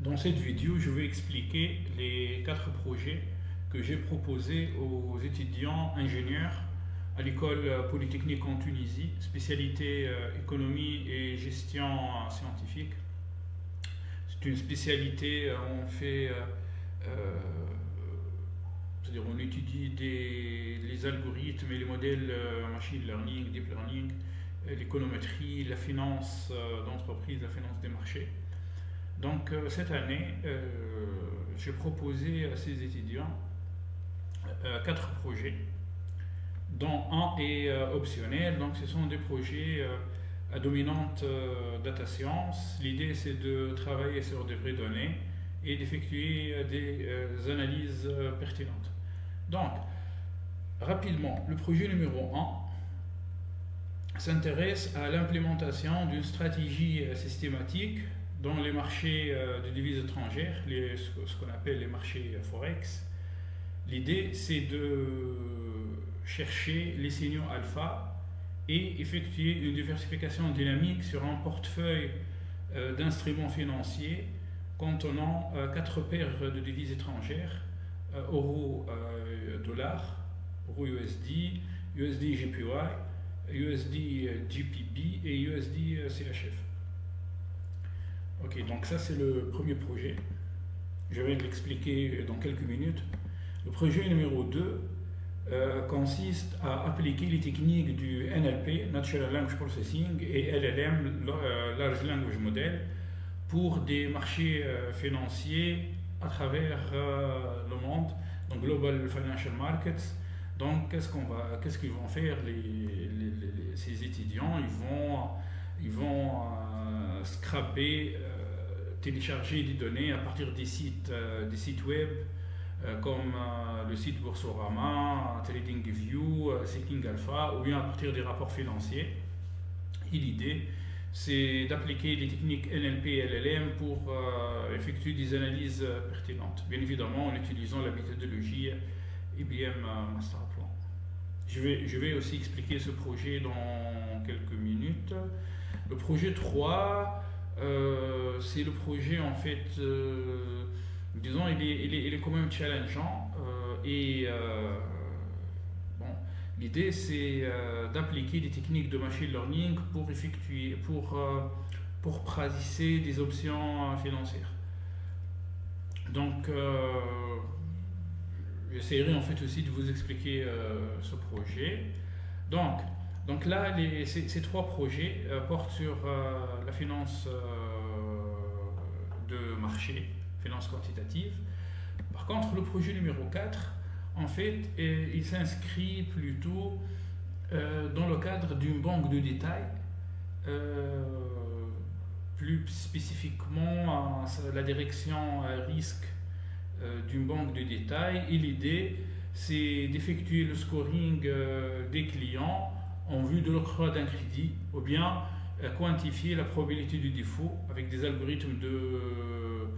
Dans cette vidéo, je vais expliquer les 4 projets que j'ai proposés aux étudiants ingénieurs à l'école polytechnique en Tunisie, spécialité économie et gestion scientifique. C'est une spécialité, c'est-à-dire on étudie les algorithmes et les modèles machine learning, deep learning, l'économétrie, la finance d'entreprise, la finance des marchés. Donc cette année, j'ai proposé à ces étudiants 4 projets, dont un est optionnel. Donc ce sont des projets à dominante data science. L'idée c'est de travailler sur des vraies données et d'effectuer des analyses pertinentes. Donc, rapidement, le projet numéro 1 s'intéresse à l'implémentation d'une stratégie systématique dans les marchés de devises étrangères, ce qu'on appelle les marchés Forex. L'idée, c'est de chercher les signaux alpha et effectuer une diversification dynamique sur un portefeuille d'instruments financiers contenant 4 paires de devises étrangères, euro, dollar, euro USD, USD JPY, USD GPB et USD CHF. Ok, donc ça c'est le premier projet. Je vais l'expliquer dans quelques minutes. Le projet numéro 2 consiste à appliquer les techniques du NLP, Natural Language Processing, et LLM, Large Language Model, pour des marchés financiers à travers le monde, donc Global Financial Markets. Donc qu'est-ce qu'ils vont faire ces étudiants? Ils vont scraper, télécharger des données à partir des sites web comme le site Boursorama, TradingView, Seeking Alpha, ou bien à partir des rapports financiers. Et l'idée, c'est d'appliquer les techniques NLP et LLM pour effectuer des analyses pertinentes, bien évidemment en utilisant la méthodologie IBM Masterplan. Je vais aussi expliquer ce projet dans quelques minutes. Le projet 3, c'est le projet en fait, disons, il est quand même challengeant bon, l'idée c'est d'appliquer des techniques de machine learning pour préciser des options financières. Donc j'essaierai en fait aussi de vous expliquer ce projet. Donc là, ces 3 projets portent sur la finance de marché, finance quantitative. Par contre, le projet numéro 4, en fait, il s'inscrit plutôt dans le cadre d'une banque de détail, plus spécifiquement la direction risque d'une banque de détail. Et l'idée, c'est d'effectuer le scoring des clients en vue de l'octroi d'un crédit, ou bien quantifier la probabilité du défaut avec des algorithmes de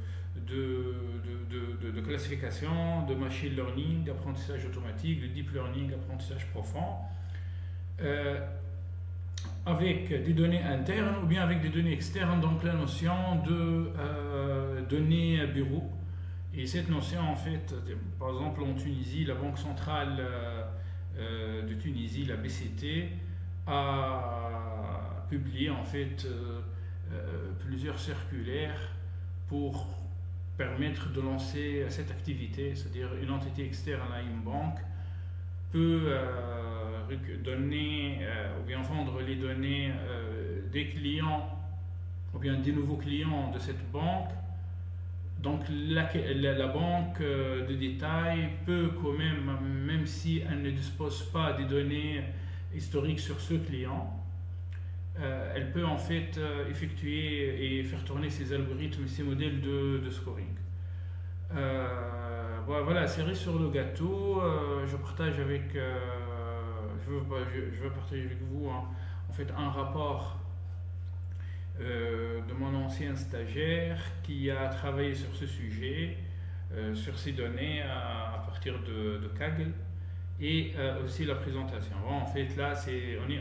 classification, de machine learning, d'apprentissage automatique, de deep learning, apprentissage profond, avec des données internes ou bien avec des données externes, donc la notion de données bureau. Et cette notion, en fait, par exemple en Tunisie, la Banque centrale de Tunisie, la BCT, a publié en fait plusieurs circulaires pour permettre de lancer cette activité, c'est-à-dire une entité externe à une banque peut donner ou bien vendre les données des clients ou bien des nouveaux clients de cette banque. Donc la banque de détail peut quand même si elle ne dispose pas des données historiques sur ce client, elle peut en fait effectuer et faire tourner ses algorithmes, ses modèles de scoring. Voilà, cerise sur le gâteau, je veux partager avec vous en fait un rapport de mon ancien stagiaire qui a travaillé sur ce sujet, sur ces données à partir de Kaggle, et aussi la présentation. Bon, en fait, là,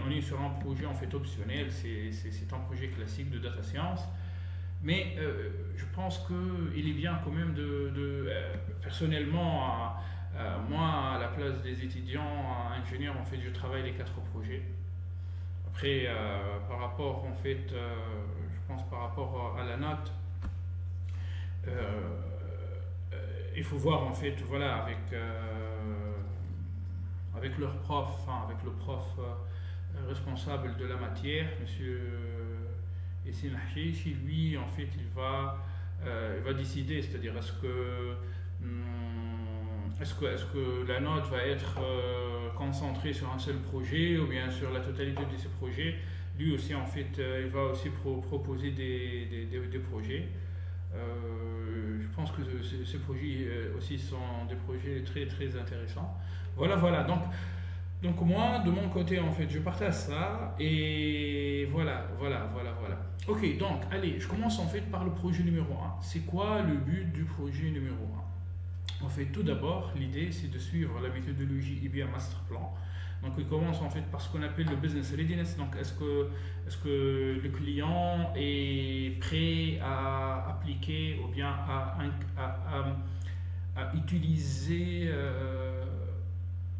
on est sur un projet en fait optionnel, c'est un projet classique de data science, Mais je pense qu'il est bien quand même personnellement, moi, à la place des étudiants ingénieurs, en fait, je travaille les 4 projets. Après, par rapport, en fait, je pense par rapport à la note, euh, il faut voir, en fait, voilà, avec leur prof, enfin, avec le prof responsable de la matière, monsieur Yassine Hachichi, lui, en fait, il va décider, c'est-à-dire est-ce que la note va être concentrée sur un seul projet ou bien sur la totalité de ces projets. Lui aussi, en fait, il va aussi proposer des projets. Je pense que ces projets aussi sont des projets très très intéressants. Voilà, voilà. Donc moi, de mon côté, en fait, je partage ça et voilà, voilà, voilà, voilà. Ok, donc allez, je commence en fait par le projet numéro un. C'est quoi le but du projet numéro un? En fait, tout d'abord, l'idée, c'est de suivre la méthodologie IBM Master Plan. Donc, il commence en fait par ce qu'on appelle le business readiness. Donc, est-ce que le client est prêt à appliquer ou bien à utiliser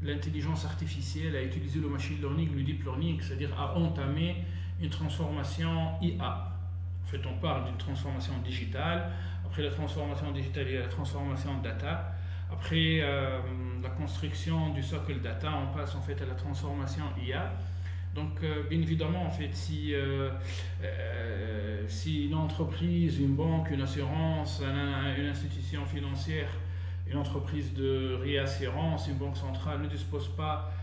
l'intelligence artificielle, à utiliser le machine learning, le deep learning, c'est-à-dire à entamer une transformation IA. En fait, on parle d'une transformation digitale. Après la transformation digitale, il y a la transformation data. Après la construction du socle data, on passe en fait à la transformation IA. Donc, bien évidemment, en fait, si une entreprise, une banque, une assurance, une institution financière, une entreprise de réassurance, une banque centrale ne dispose pas,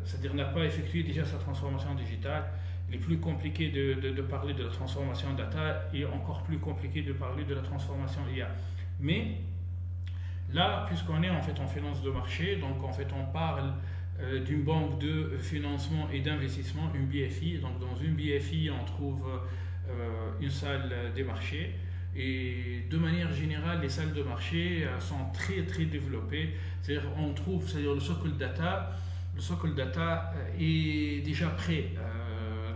c'est-à-dire n'a pas effectué déjà sa transformation digitale, il est plus compliqué de parler de la transformation data et encore plus compliqué de parler de la transformation IA. Mais là, puisqu'on est en fait en finance de marché, donc en fait on parle d'une banque de financement et d'investissement, une BFI. Donc dans une BFI, on trouve une salle des marchés. Et de manière générale, les salles de marché sont très très développées. C'est-à-dire on trouve, c'est-à-dire le socle data est déjà prêt.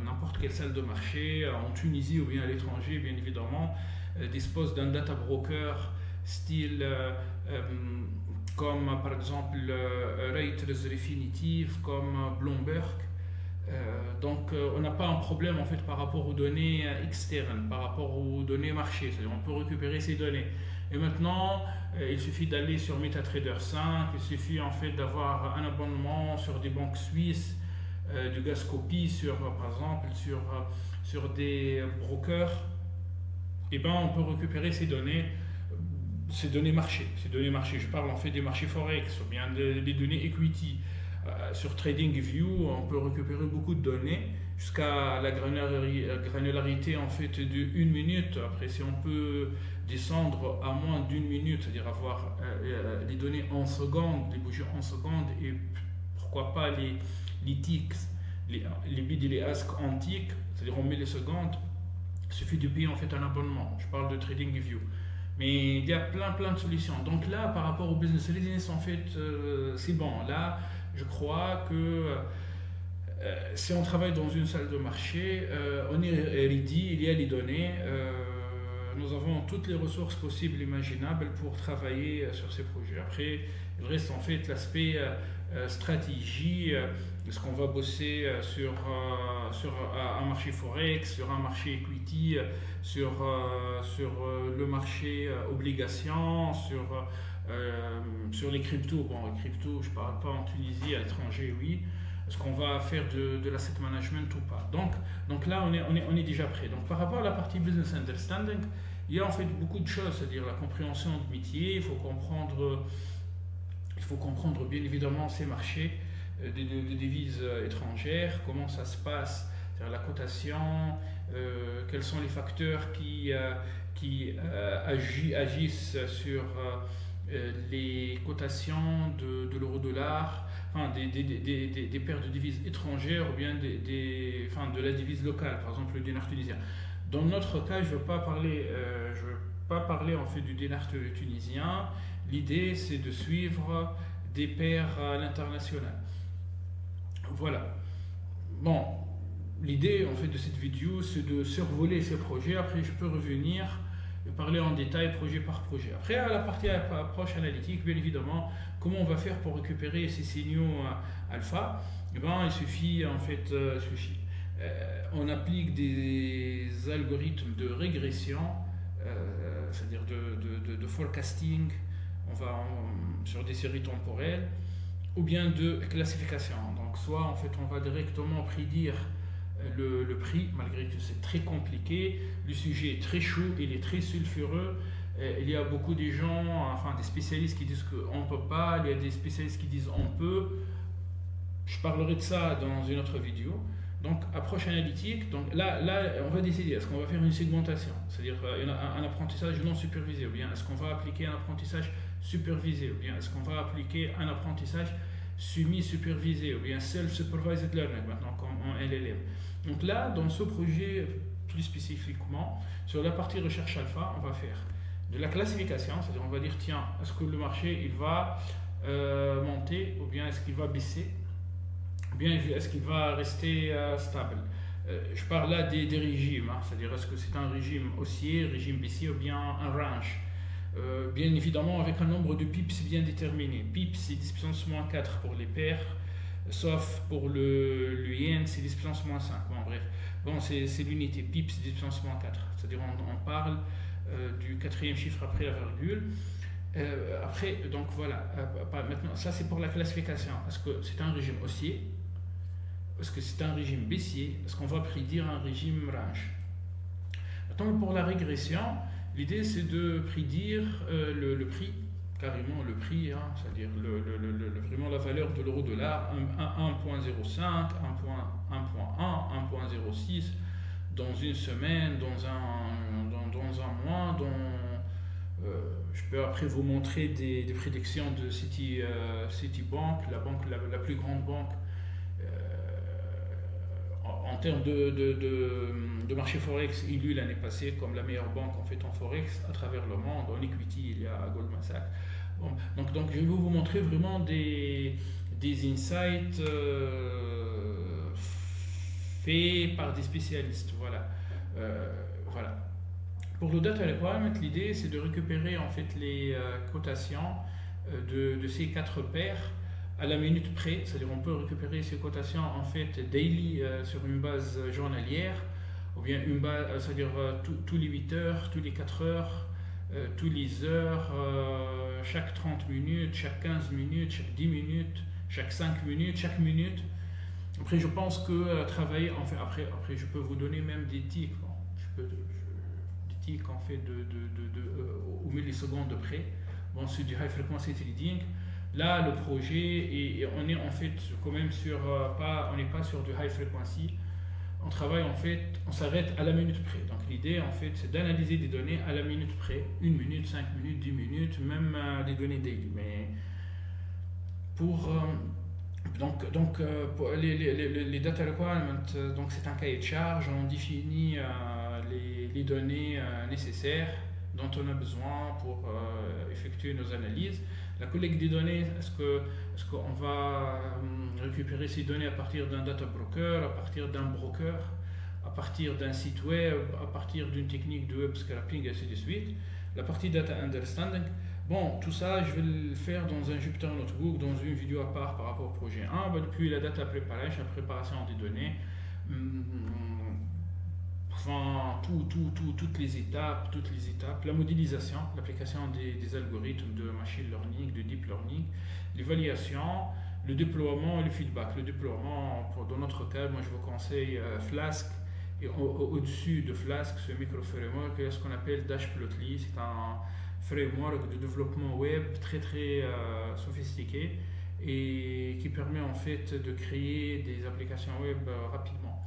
N'importe quelle salle de marché, en Tunisie ou bien à l'étranger, bien évidemment, dispose d'un data broker style comme par exemple Reuters Refinitiv, comme Bloomberg. Donc on n'a pas un problème en fait par rapport aux données externes, par rapport aux données marché, c'est-à-dire on peut récupérer ces données. Et maintenant, il suffit d'aller sur MetaTrader 5, il suffit en fait d'avoir un abonnement sur des banques suisses, du Gascopy, par exemple sur des brokers, et ben on peut récupérer ces données marché. Je parle en fait des marchés forex ou bien des données equity. Sur TradingView, on peut récupérer beaucoup de données jusqu'à la granularité en fait de 1 minute. Après, si on peut descendre à moins d'1 minute, c'est-à-dire avoir les données en secondes, les bougies en secondes et pourquoi pas les ticks, les bid et les ask en ticks, c'est-à-dire on met les secondes, il suffit de payer en fait un abonnement. Je parle de TradingView. Mais il y a plein de solutions. Donc là, par rapport au business readiness, en fait, c'est bon. Là, je crois que si on travaille dans une salle de marché, on est ready, il y a les données, nous avons toutes les ressources possibles et imaginables pour travailler sur ces projets. Après, il reste en fait l'aspect stratégie. Est-ce qu'on va bosser sur un marché forex, sur un marché equity, sur le marché obligations, sur les cryptos? Bon, les cryptos, je ne parle pas en Tunisie, à l'étranger, oui. Est-ce qu'on va faire de l'asset management ou pas? Donc là, on est déjà prêt. Donc par rapport à la partie business understanding, il y a en fait beaucoup de choses, c'est-à-dire la compréhension de métier, il faut comprendre bien évidemment ces marchés des devises étrangères, comment ça se passe, c'est-à-dire la cotation, quels sont les facteurs qui agissent sur les cotations de l'euro-dollar, enfin, des paires de devises étrangères ou bien de la devise locale, par exemple le dinar tunisien. Dans notre cas, je ne veux pas parler en fait du dinar tunisien. L'idée, c'est de suivre des paires à l'international. Voilà. Bon, l'idée en fait de cette vidéo, c'est de survoler ces projets. Après, je peux revenir et parler en détail projet par projet. Après, à la partie approche analytique, bien évidemment, comment on va faire pour récupérer ces signaux alpha? Eh ben, il suffit en fait, on applique des algorithmes de régression, c'est-à-dire de forecasting, sur des séries temporelles, ou bien de classification. Donc, soit en fait, on va directement prédire le prix, malgré que c'est très compliqué, le sujet est très chaud, il est très sulfureux. Il y a beaucoup de gens, enfin des spécialistes qui disent qu'on ne peut pas, il y a des spécialistes qui disent on peut. Je parlerai de ça dans une autre vidéo. Donc, approche analytique, donc là on va décider, est-ce qu'on va faire une segmentation, c'est-à-dire un apprentissage non supervisé, ou bien est-ce qu'on va appliquer un apprentissage supervisé, ou bien est-ce qu'on va appliquer un apprentissage semi-supervisé, ou bien self-supervised learning, maintenant comme en LLM. Donc là, dans ce projet, plus spécifiquement, sur la partie recherche alpha, on va faire de la classification, c'est-à-dire on va dire, tiens, est-ce que le marché il va monter, ou bien est-ce qu'il va baisser, ou bien est-ce qu'il va rester stable. Je parle là des régimes, hein, c'est-à-dire est-ce que c'est un régime haussier, régime baissier, ou bien un range. Bien évidemment avec un nombre de pips bien déterminé. Pips c'est 10 puissance moins 4 pour les paires, sauf pour le yen c'est 10 puissance moins 5. Bon, bref, bon, c'est l'unité, pips 10 puissance moins 4, c'est-à-dire on parle du quatrième chiffre après la virgule. Après, donc voilà, maintenant ça c'est pour la classification. Est-ce que c'est un régime haussier? Est-ce que c'est un régime baissier? Est-ce qu'on va prédire un régime range? Maintenant pour la régression, l'idée c'est de prédire le prix, carrément le prix, hein, c'est-à-dire vraiment la valeur de l'euro-dollar, 1.05, 1.1, 1.06 dans une semaine, dans un mois, je peux après vous montrer des prédictions de Citibank, la banque, la plus grande banque en termes de marché forex élue l'année passée comme la meilleure banque en fait en forex à travers le monde. En equity, il y a Goldman Sachs. Bon, donc je vais vous montrer vraiment des insights faits par des spécialistes. Voilà. Voilà. Pour le data requirement, l'idée c'est de récupérer en fait les cotations de ces 4 paires à la minute près, c'est-à-dire on peut récupérer ces cotations en fait daily sur une base journalière, ou bien une base, c'est-à-dire tous les 8 heures, tous les 4 heures, tous les heures, chaque 30 minutes, chaque 15 minutes, chaque 10 minutes, chaque 5 minutes, chaque minute. Après je pense que travailler, en fait, après je peux vous donner même des tics, bon, des tics en fait au millisecondes de près. Bon, c'est du high frequency trading. Là, le projet, et on est en fait quand même sur, on n'est pas sur du high frequency, on travaille en fait, on s'arrête à la minute près. Donc l'idée en fait, c'est d'analyser des données à la minute près, 1 minute, 5 minutes, 10 minutes, même des données daily. Mais pour, pour les data requirements, donc c'est un cahier de charge, on définit les données nécessaires dont on a besoin pour effectuer nos analyses. La collecte des données, est-ce qu'on va récupérer ces données à partir d'un data broker, à partir d'un broker, à partir d'un site web, à partir d'une technique de web scraping, et ainsi de suite. La partie data understanding, bon, tout ça, je vais le faire dans un Jupyter Notebook, dans une vidéo à part par rapport au projet 1. Depuis la data preparation, la préparation des données, enfin, toutes les étapes, la modélisation, l'application des algorithmes de machine learning, de deep learning, l'évaluation, le déploiement et le feedback. Le déploiement, dans notre cas, moi je vous conseille Flask, et au-dessus de Flask, ce micro-framework, ce qu'on appelle Dashplotly. C'est un framework de développement web très sophistiqué et qui permet en fait de créer des applications web rapidement.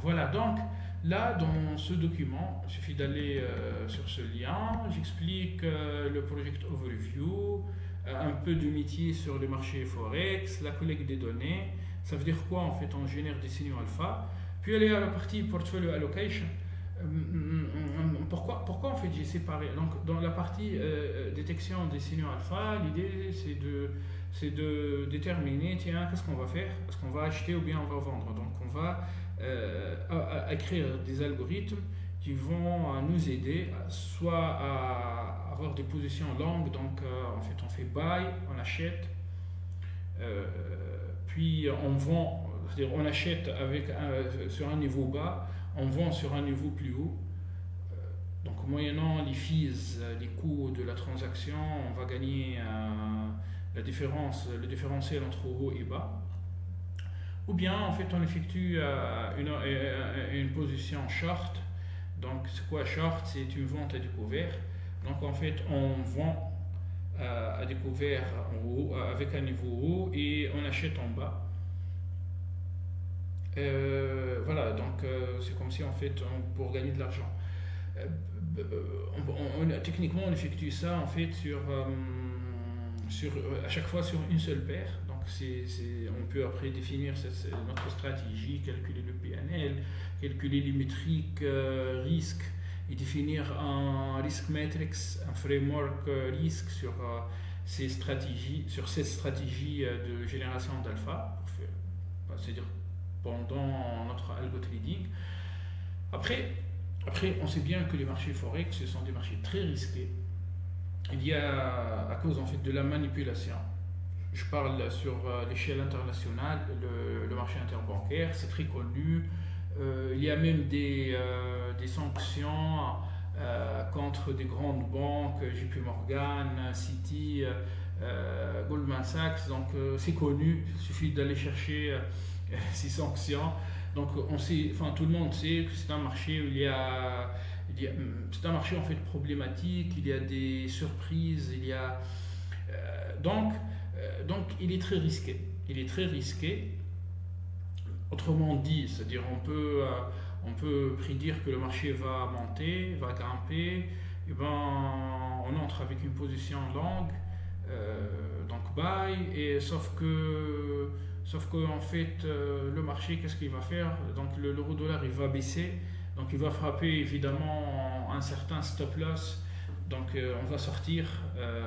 Voilà, donc là dans ce document, il suffit d'aller sur ce lien, j'explique le project overview, un peu de métier sur le marché forex, la collecte des données, ça veut dire quoi en fait, on génère des signaux alpha, puis aller à la partie portfolio allocation. Pourquoi en fait j'ai séparé, donc dans la partie détection des signaux alpha, l'idée c'est de déterminer, tiens, qu'est-ce qu'on va faire, est-ce qu'on va acheter ou bien on va vendre. Donc on va à créer des algorithmes qui vont nous aider soit à avoir des positions longues, donc en fait on fait buy, on achète, puis on vend, c'est-à-dire on achète sur un niveau bas, on vend sur un niveau plus haut. Donc moyennant les fees, les coûts de la transaction, on va gagner le différentiel entre haut et bas. Ou bien en fait on effectue une position short. Donc c'est quoi short? C'est une vente à découvert. Donc en fait on vend à découvert en haut, avec un niveau haut, et on achète en bas. Voilà, donc c'est comme si en fait pour gagner de l'argent. Techniquement on effectue ça en fait à chaque fois sur une seule paire. Donc on peut après définir notre stratégie, calculer le PNL, calculer les métriques risques et définir un risk matrix, un framework risque sur ces stratégies de génération d'alpha, c'est-à-dire pendant notre algo trading. Après, on sait bien que les marchés forex, ce sont des marchés très risqués. Il y a, à cause en fait de la manipulation, je parle sur l'échelle internationale, le marché interbancaire, c'est très connu. Il y a même des sanctions contre des grandes banques, JP Morgan, Citi, Goldman Sachs, donc c'est connu, il suffit d'aller chercher ces sanctions. Donc tout le monde sait que c'est un marché où c'est un marché en fait problématique, il y a des surprises, donc il est très risqué. Il est très risqué. Autrement dit, c'est-à-dire on peut prédire que le marché va monter, va grimper, et on entre avec une position longue, donc buy, et sauf que en fait le marché, qu'est-ce qu'il va faire? Donc l'euro-dollar il va baisser, donc il va frapper évidemment un certain stop loss, donc on va sortir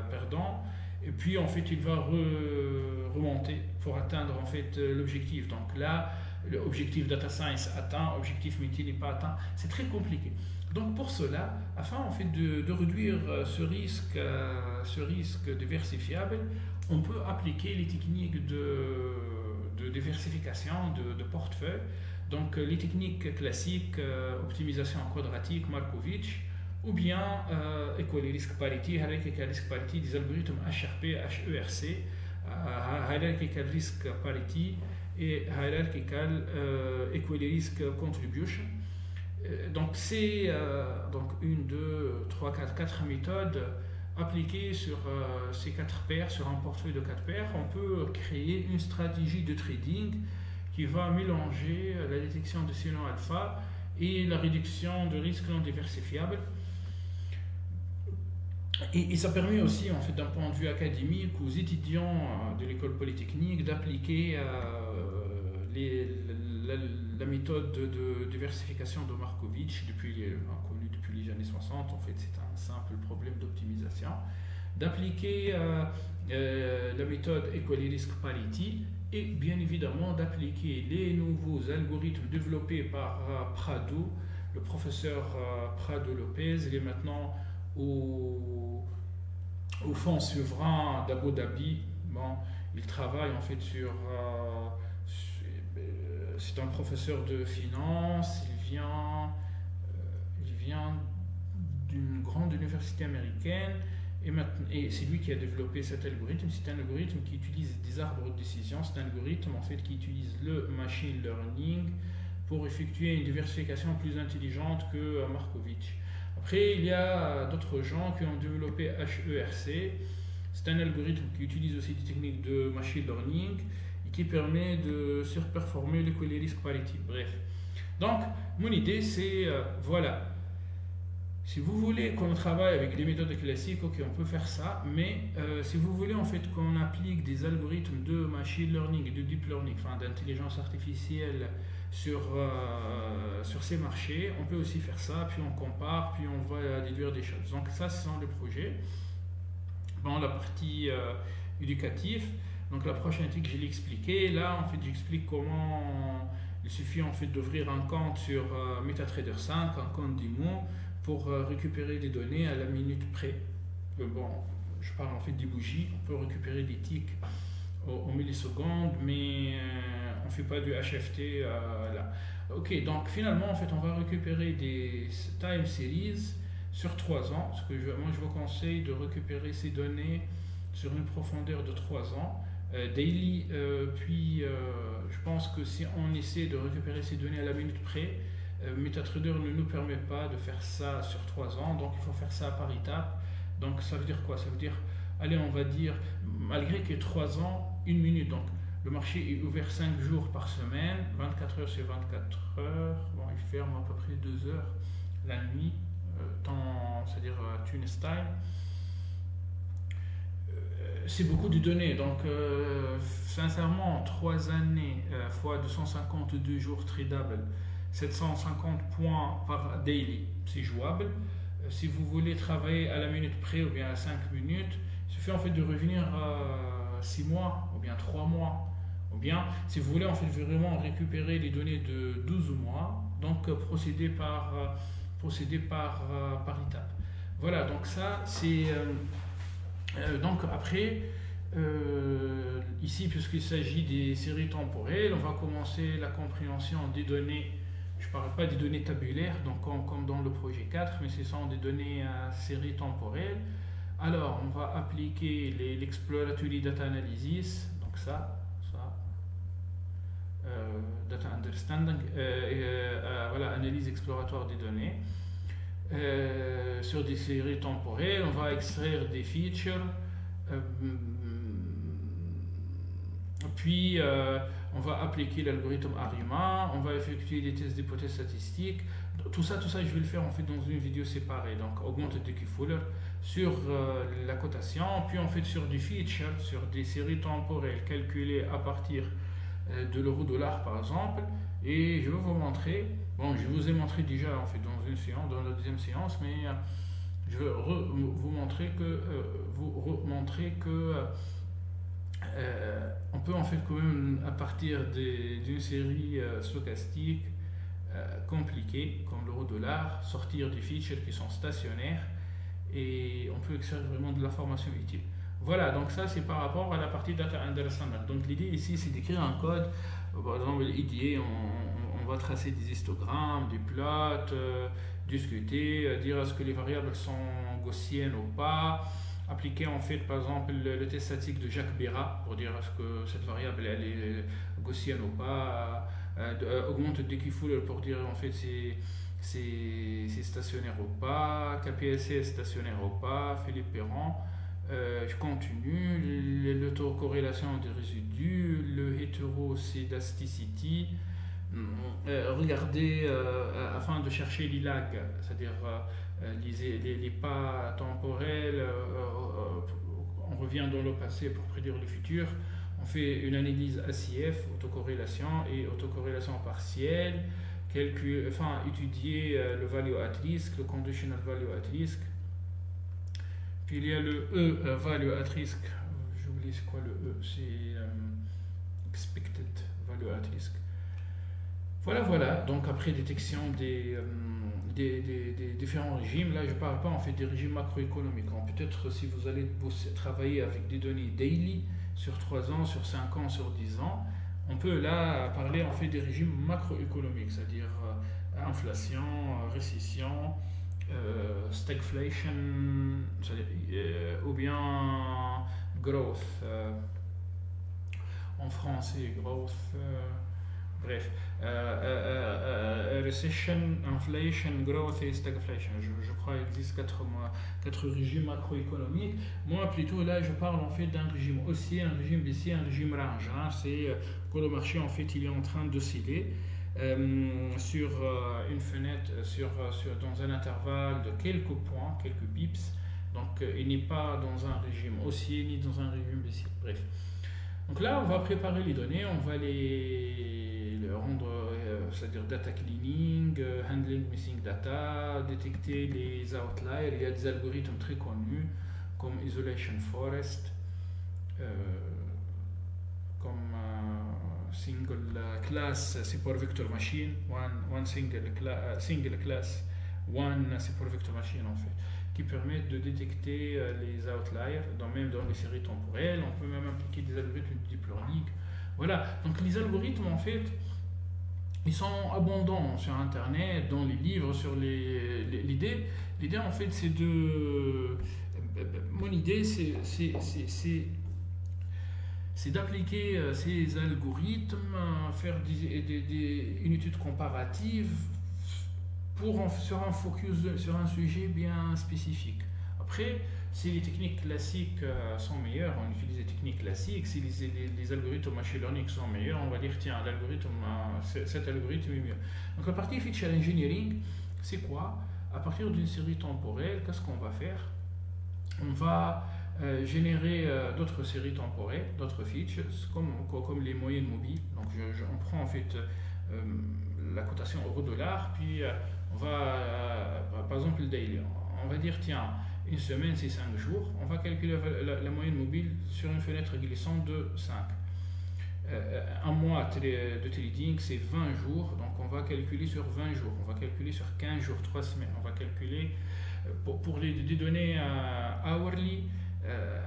perdant, et puis en fait il va remonter pour atteindre en fait l'objectif. Donc là l'objectif data science atteint, objectif multi n'est pas atteint, c'est très compliqué. Donc pour cela, afin en fait de réduire ce risque diversifiable, on peut appliquer les techniques de diversification de portefeuille. Donc les techniques classiques, optimisation quadratique, Markovitch, ou bien Equal-Risk Parity, Hierarchical Risk Parity, des algorithmes HRP, HERC, Hierarchical Risk Parity et Hierarchical Equal Risk Contribution. Donc c'est 1, 2, 3, 4 méthodes appliquées sur ces 4 paires, sur un portefeuille de 4 paires. On peut créer une stratégie de trading qui va mélanger la détection de signaux alpha et la réduction de risques non diversifiables. Et ça permet aussi, en fait, d'un point de vue académique, aux étudiants de l'école polytechnique d'appliquer la méthode de diversification de Markovitch, connue depuis les années 60. En fait, c'est un simple problème d'optimisation. D'appliquer la méthode Equal Risk Parity et bien évidemment d'appliquer les nouveaux algorithmes développés par Prado, le professeur Prado Lopez. Il est maintenant au fonds souverain d'Abu Dhabi. Bon, il travaille en fait c'est un professeur de finance, il vient d'une grande université américaine et c'est lui qui a développé cet algorithme. C'est un algorithme qui utilise des arbres de décision, c'est un algorithme en fait qui utilise le machine learning pour effectuer une diversification plus intelligente que Markovitch. Après, il y a d'autres gens qui ont développé HERC. C'est un algorithme qui utilise aussi des techniques de machine learning et qui permet de surperformer l'Equal Risk Parity. Bref. Donc, mon idée, c'est, voilà. Si vous voulez qu'on travaille avec des méthodes classiques, ok, on peut faire ça, mais si vous voulez en fait qu'on applique des algorithmes de machine learning et de deep learning, enfin d'intelligence artificielle sur ces marchés, on peut aussi faire ça, puis on compare, puis on va déduire des choses. Donc ça, ce sont les projets. Bon, la partie éducative, donc la prochaine éthique, je l'ai expliqué. Là, en fait, j'explique comment Il suffit en fait d'ouvrir un compte sur MetaTrader 5, un compte d'IMO, pour récupérer des données à la minute près. Bon, je parle en fait des bougies, on peut récupérer des ticks aux millisecondes, mais on ne fait pas du HFT là. Ok, donc finalement, en fait, on va récupérer des time series sur 3 ans. Parce que moi, je vous conseille de récupérer ces données sur une profondeur de 3 ans. Daily, puis je pense que si on essaie de récupérer ces données à la minute près, MetaTrader ne nous permet pas de faire ça sur 3 ans, donc il faut faire ça par étapes. Donc ça veut dire quoi? Ça veut dire, allez, on va dire, malgré qu'il y ait 3 ans, 1 minute. Donc le marché est ouvert 5 jours par semaine, 24 heures sur 24 heures. Bon, il ferme à peu près 2 heures la nuit, c'est-à-dire Tunis time. C'est beaucoup de données, donc sincèrement, 3 années fois 252 jours tradables, 750 points par daily, c'est jouable. Si vous voulez travailler à la minute près ou bien à 5 minutes, il suffit en fait de revenir à 6 mois ou bien 3 mois. Ou bien, si vous voulez en fait vraiment récupérer les données de 12 mois, donc procéder par étape. Voilà, donc ça c'est... donc après, ici, puisqu'il s'agit des séries temporelles, on va commencer la compréhension des données. Je ne parle pas des données tabulaires, donc comme dans le projet 4, mais ce sont des données à séries temporelles. Alors, on va appliquer l'exploratory data analysis, donc ça, data understanding, voilà, analyse exploratoire des données. Sur des séries temporelles, on va extraire des features, puis on va appliquer l'algorithme ARIMA, on va effectuer des tests d'hypothèses statistiques. Tout ça, je vais le faire en fait dans une vidéo séparée. Donc, augmente de Fuller sur la cotation, puis on fait sur des features, sur des séries temporelles calculées à partir de l'euro-dollar par exemple. Et je vais vous montrer, bon, je vous ai montré déjà en fait dans une séance, dans la deuxième séance, mais je vais vous montrer que on peut en fait quand même à partir d'une série stochastique compliquée comme l'euro-dollar sortir des features qui sont stationnaires et on peut extraire vraiment de l'information utile. Voilà, donc ça c'est par rapport à la partie data understanding. Donc l'idée ici c'est d'écrire un code. Par exemple, l'idée, on va tracer des histogrammes, des plots, discuter, dire est-ce que les variables sont gaussiennes ou pas, appliquer en fait par exemple le test statique de Jacques Béra pour dire est-ce que cette variable elle est gaussienne ou pas, augmente de Fuller pour dire en fait c'est stationnaire ou pas, KPSS stationnaire ou pas, Philippe Perron. Je continue, l'autocorrélation des résidus, le hétéroscédasticity, regardez afin de chercher les lags, c'est-à-dire les pas temporels, on revient dans le passé pour prédire le futur, on fait une analyse ACF, autocorrélation et autocorrélation partielle, étudier le value at risk, le conditional value at risk. Puis il y a le value at risk, j'oublie c'est quoi le c'est expected value at risk. Voilà, donc après détection des différents régimes, là je ne parle pas en fait des régimes macroéconomiques. Peut-être si vous allez travailler avec des données daily sur 3 ans, sur 5 ans, sur 10 ans, on peut là parler en fait des régimes macroéconomiques, c'est-à-dire inflation, récession, stagflation, ou bien growth, en français growth, bref, recession, inflation, growth et stagflation. Je crois qu'il existe 4 régimes macroéconomiques. Moi plutôt là je parle en fait d'un régime haussier, un régime baissier, un régime range. C'est que le marché en fait il est en train d'osciller sur une fenêtre, dans un intervalle de quelques points, quelques pips. Donc il n'est pas dans un régime haussier ni dans un régime baissier. Bref. Donc là on va préparer les données, on va les rendre, c'est-à-dire data cleaning, handling missing data, détecter les outliers. Il y a des algorithmes très connus comme Isolation Forest, comme single class support vector machine, one single class, one support vector machine en fait, qui permettent de détecter les outliers, même dans les séries temporelles. On peut même appliquer des algorithmes de deep learning. Voilà, donc les algorithmes en fait, ils sont abondants sur Internet, dans les livres, sur l'idée en fait c'est de... Mon idée c'est d'appliquer ces algorithmes, faire une étude comparative sur un focus sur un sujet bien spécifique. Après, si les techniques classiques sont meilleures, on utilise les techniques classiques. Si les algorithmes machine learning sont meilleurs, on va dire tiens, cet algorithme est mieux. Donc la partie feature engineering, c'est quoi? À partir d'une série temporelle, qu'est-ce qu'on va faire? On va générer d'autres séries temporelles, d'autres features, comme les moyennes mobiles. Donc on prend en fait la cotation euro-dollar, puis on va, par exemple le daily, on va dire tiens, une semaine c'est 5 jours, on va calculer la moyenne mobile sur une fenêtre glissante de 5. Un mois de trading c'est 20 jours, donc on va calculer sur 20 jours, on va calculer sur 15 jours, 3 semaines, on va calculer pour des données hourly,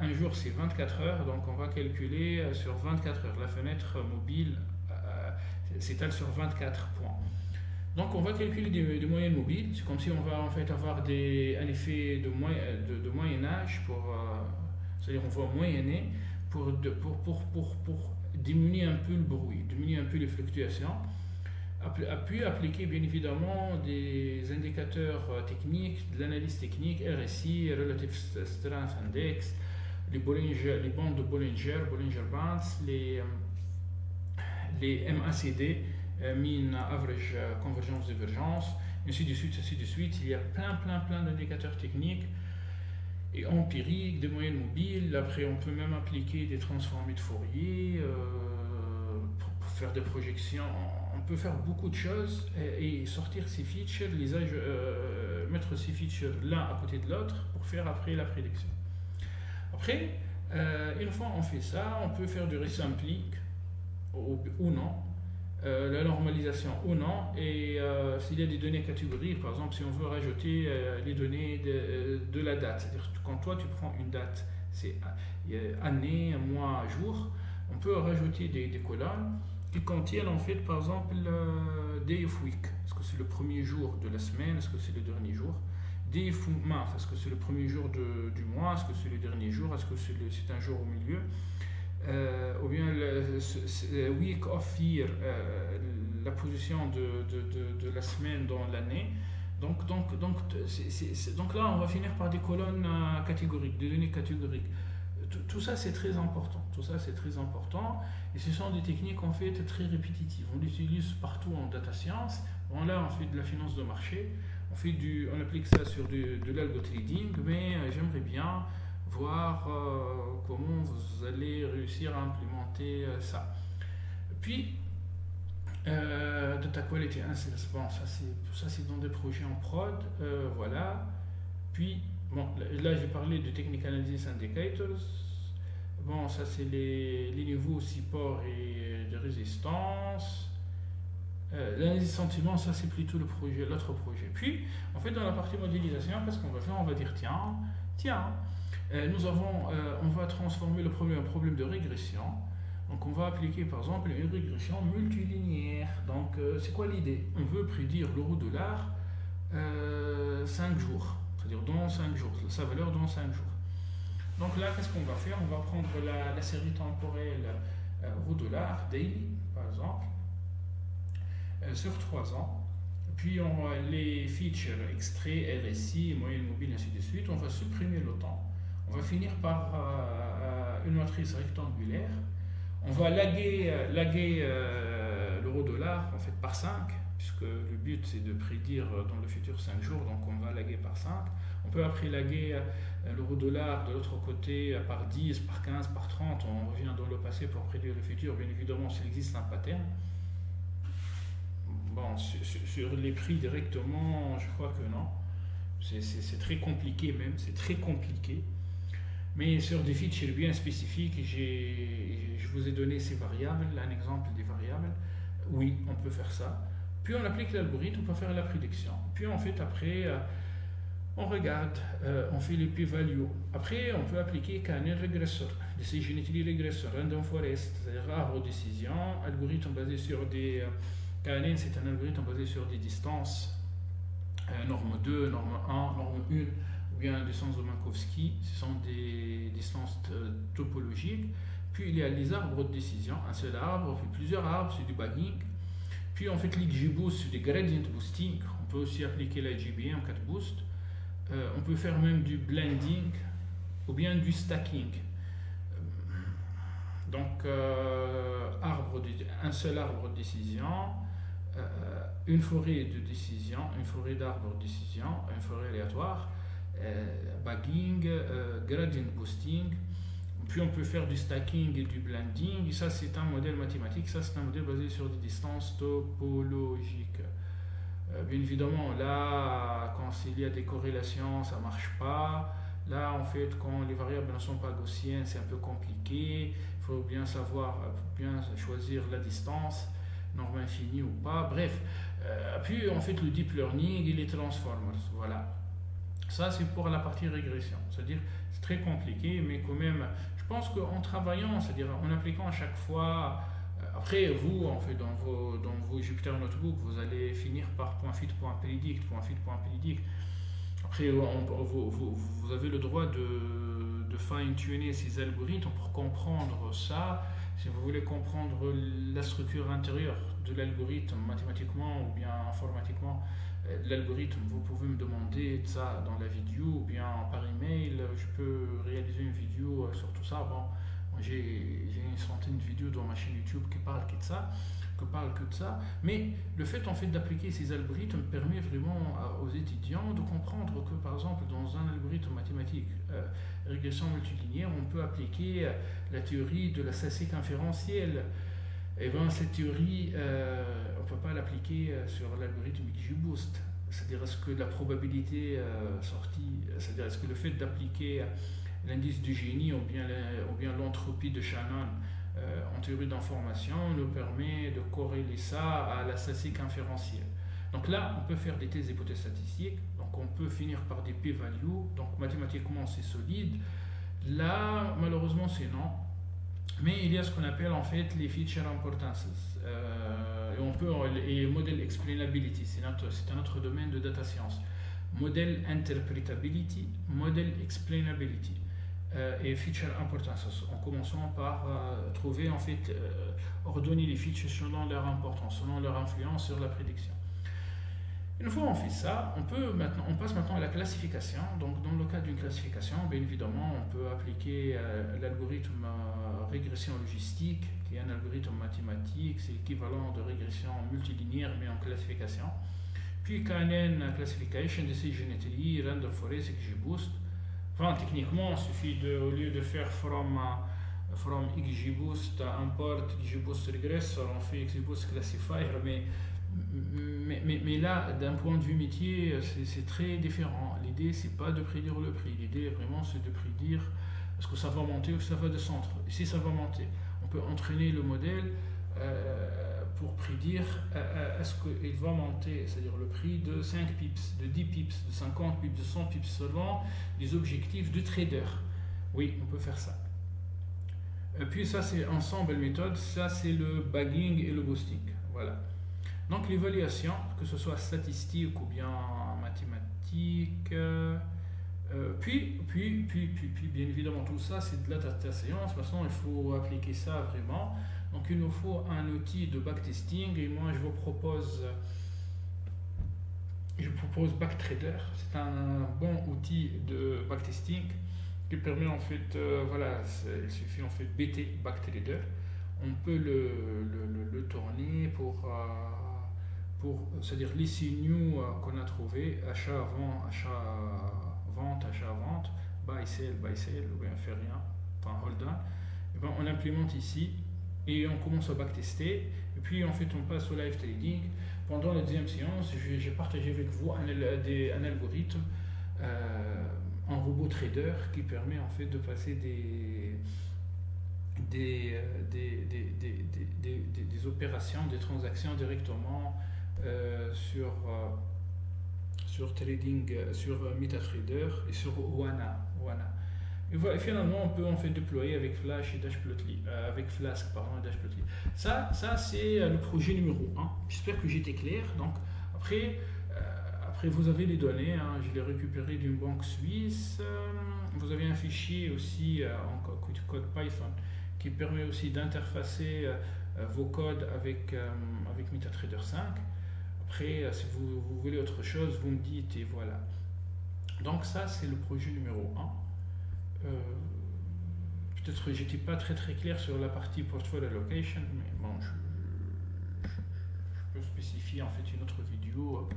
un jour c'est 24 heures, donc on va calculer sur 24 heures, la fenêtre mobile s'étale sur 24 points. Donc on va calculer des moyennes mobiles, c'est comme si on va en fait avoir un effet de moyennage, c'est-à-dire on va moyenner pour diminuer un peu le bruit, diminuer un peu les fluctuations, puis appliquer bien évidemment des indicateurs techniques, de l'analyse technique, RSI, Relative Strength Index, les bandes de Bollinger Bands, les MACD, Mean Average Convergence Divergence, ainsi de suite. Il y a plein d'indicateurs techniques et empiriques, des moyennes mobiles. Après, on peut même appliquer des transformés de Fourier pour faire des projections. On peut faire beaucoup de choses et sortir ces features, mettre ces features l'un à côté de l'autre pour faire après la prédiction. Après, une fois on fait ça, on peut faire du resampling ou non. La normalisation ou non, et s'il y a des données catégories, par exemple si on veut rajouter les données de la date, c'est-à-dire quand toi tu prends une date, c'est année, mois, jour, on peut rajouter des colonnes qui contiennent en fait par exemple le day of week, est-ce que c'est le premier jour de la semaine, est-ce que c'est le dernier jour, day of month, est-ce que c'est le premier jour du mois, est-ce que c'est le dernier jour, est-ce que c'est un jour au milieu, ou bien le week of year, la position de la semaine dans l'année. Donc là, on va finir par des colonnes catégoriques, des données catégoriques. Tout ça, c'est très important. Et ce sont des techniques en fait très répétitives. On l'utilise partout en data science. Bon, là, on fait de la finance de marché. On applique ça sur de l'algo trading, mais j'aimerais bien voir comment vous allez réussir à implémenter ça. Puis, data quality insights, bon, ça c'est dans des projets en prod, voilà. Puis, bon, là j'ai parlé de Technical Analysis Indicators. Bon, ça c'est les niveaux support et de résistance. L'analyse sentiment, ça c'est plutôt l'autre projet. Puis, en fait, dans la partie modélisation, qu'est-ce qu'on va faire? On va dire, tiens, on va transformer le problème en problème de régression. Donc on va appliquer par exemple une régression multilinéaire. Donc c'est quoi l'idée? On veut prédire l'euro-dollar 5 jours, c'est-à-dire dans 5 jours, sa valeur dans 5 jours. Donc là, qu'est-ce qu'on va faire? On va prendre la série temporelle euro-dollar daily, par exemple, sur 3 ans. Puis les features extraits, RSI, moyenne mobile, ainsi de suite. On va supprimer le temps. On va finir par une matrice rectangulaire. On va laguer l'euro-dollar en fait par 5, puisque le but c'est de prédire dans le futur 5 jours, donc on va laguer par 5. On peut après laguer l'euro-dollar de l'autre côté par 10, par 15, par 30. On revient dans le passé pour prédire le futur, bien évidemment s'il existe un pattern. Bon, sur les prix directement, je crois que non. C'est très compliqué même, c'est très compliqué. Mais sur des features bien spécifiques, je vous ai donné ces variables, un exemple des variables. Oui, on peut faire ça. Puis on applique l'algorithme pour faire la prédiction. Puis en fait, après, on regarde, on fait les p-values. Après, on peut appliquer KNN régresseur, decision tree régresseur, random forest, c'est-à-dire arbre de décision, algorithme basé sur des... KNN, c'est un algorithme basé sur des distances, norme 2, norme 1, norme 1, ou bien distance de Minkowski, ce sont des distances topologiques. Puis il y a les arbres de décision, un seul arbre, puis plusieurs arbres, c'est du bagging. Puis en fait, l'XGBoost, c'est du gradient boosting. On peut aussi appliquer la GBM 4 boost. On peut faire même du blending ou bien du stacking. Donc, un seul arbre de décision, une forêt de décision, une forêt d'arbres de décision, une forêt aléatoire, bagging, gradient boosting. Puis on peut faire du stacking et du blending. Et ça, c'est un modèle mathématique. Ça, c'est un modèle basé sur des distances topologiques. Bien évidemment, là, quand il y a des corrélations, ça ne marche pas. Là, en fait, quand les variables ne sont pas gaussiennes, c'est un peu compliqué. Il faut bien savoir, bien choisir la distance, norme infinie ou pas. Bref, puis on fait le deep learning et les transformers. Voilà. Ça, c'est pour la partie régression. C'est-à-dire, c'est très compliqué, mais quand même, je pense qu'en travaillant, c'est-à-dire en appliquant à chaque fois, après, vous, en fait, dans vos Jupyter Notebook, vous allez finir par .fit.predict. Après, vous avez le droit de fine-tuner ces algorithmes pour comprendre ça. Si vous voulez comprendre la structure intérieure de l'algorithme mathématiquement ou bien informatiquement, l'algorithme, vous pouvez me demander ça dans la vidéo ou bien par email. Je peux réaliser une vidéo sur tout ça. Bon, j'ai une centaine de vidéos dans ma chaîne YouTube qui parlent que de ça. Mais le fait en fait d'appliquer ces algorithmes permet vraiment aux étudiants de comprendre que par exemple dans un algorithme mathématique régression multilinéaire, on peut appliquer la théorie de la statistique inférentielle. Et bien cette théorie, on ne peut pas l'appliquer sur l'algorithme XGBoost. C'est-à-dire est-ce que la probabilité sortie, c'est-à-dire est-ce que le fait d'appliquer l'indice du génie ou bien l'entropie de Shannon en théorie d'information nous permet de corréler ça à la statistique inférentielle. Donc là, on peut faire des thèses d'hypothèses statistiques, donc on peut finir par des p-values, donc mathématiquement c'est solide. Là, malheureusement, c'est non. Mais il y a ce qu'on appelle en fait les feature importances. Et model explainability, c'est un autre domaine de data science. Model interpretability, model explainability. Et feature importance, en commençant par trouver en fait, ordonner les features selon leur importance, selon leur influence sur la prédiction. Une fois on fait ça, on passe maintenant à la classification. Donc dans le cas d'une classification, bien évidemment, on peut appliquer l'algorithme régression logistique, qui est un algorithme mathématique, c'est l'équivalent de régression multilinéaire mais en classification. Puis KNN classification, decision tree, random forest, XGBoost. Enfin, techniquement, il suffit au lieu de faire from XGBoost import XGBoost regressor, on fait XGBoost classifier, mais là, d'un point de vue métier, c'est très différent. L'idée, c'est pas de prédire le prix. L'idée, vraiment, c'est de prédire est-ce que ça va monter ou ça va descendre. Et si ça va monter, on peut entraîner le modèle pour prédire est-ce qu'il va monter, c'est-à-dire le prix de 5 pips, de 10 pips, de 50 pips, de 100 pips selon les objectifs du trader. Oui, on peut faire ça. Puis ça, c'est ensemble méthode. Ça, c'est le bagging et le boosting. Voilà. Donc l'évaluation, que ce soit statistique ou bien mathématique, puis bien évidemment tout ça c'est de la data science. Maintenant il faut appliquer ça vraiment. Donc il nous faut un outil de backtesting et moi je propose Backtrader. C'est un bon outil de backtesting qui permet en fait, voilà, il suffit en fait BT Backtrader. On peut le tourner pour c'est-à-dire les signaux qu'on a trouvés, achat, vente, achat, vente, buy, sell, ou bien faire rien, enfin hold on, et ben on l'implémente ici et on commence à backtester. Et puis en fait on passe au live trading. Pendant la deuxième séance, j'ai partagé avec vous un algorithme un robot trader qui permet en fait de passer des opérations, des transactions directement sur trading, sur MetaTrader et sur Wana. Et voilà, finalement, on peut en fait déployer avec Flash et Dashplotly, avec Flask pardon, et Dashplotly. Ça c'est le projet numéro 1. J'espère que j'étais clair. Donc après vous avez les données. Hein, je les récupérées d'une banque suisse. Vous avez un fichier aussi en code Python qui permet aussi d'interfacer vos codes avec MetaTrader 5. Après, si vous voulez autre chose, vous me dites et voilà. Donc ça, c'est le projet numéro 1. Peut-être que j'étais pas très clair sur la partie portfolio allocation, mais bon, je peux spécifier en fait une autre vidéo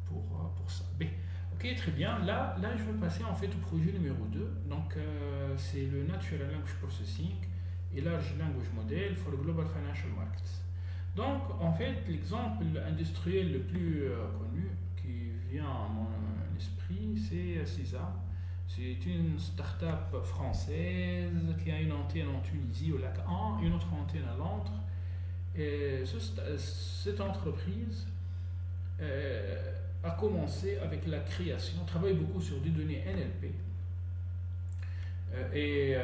pour ça. Mais, ok, très bien. Là, je vais passer en fait au projet numéro 2. Donc, c'est le Natural Language Processing et Large Language Model for Global Financial Markets. Donc, en fait, l'exemple industriel le plus connu qui vient à mon esprit, c'est Sesam. C'est une start-up française qui a une antenne en Tunisie au lac An, une autre antenne à Londres. Et cette entreprise a commencé avec la création, travaille beaucoup sur des données NLP et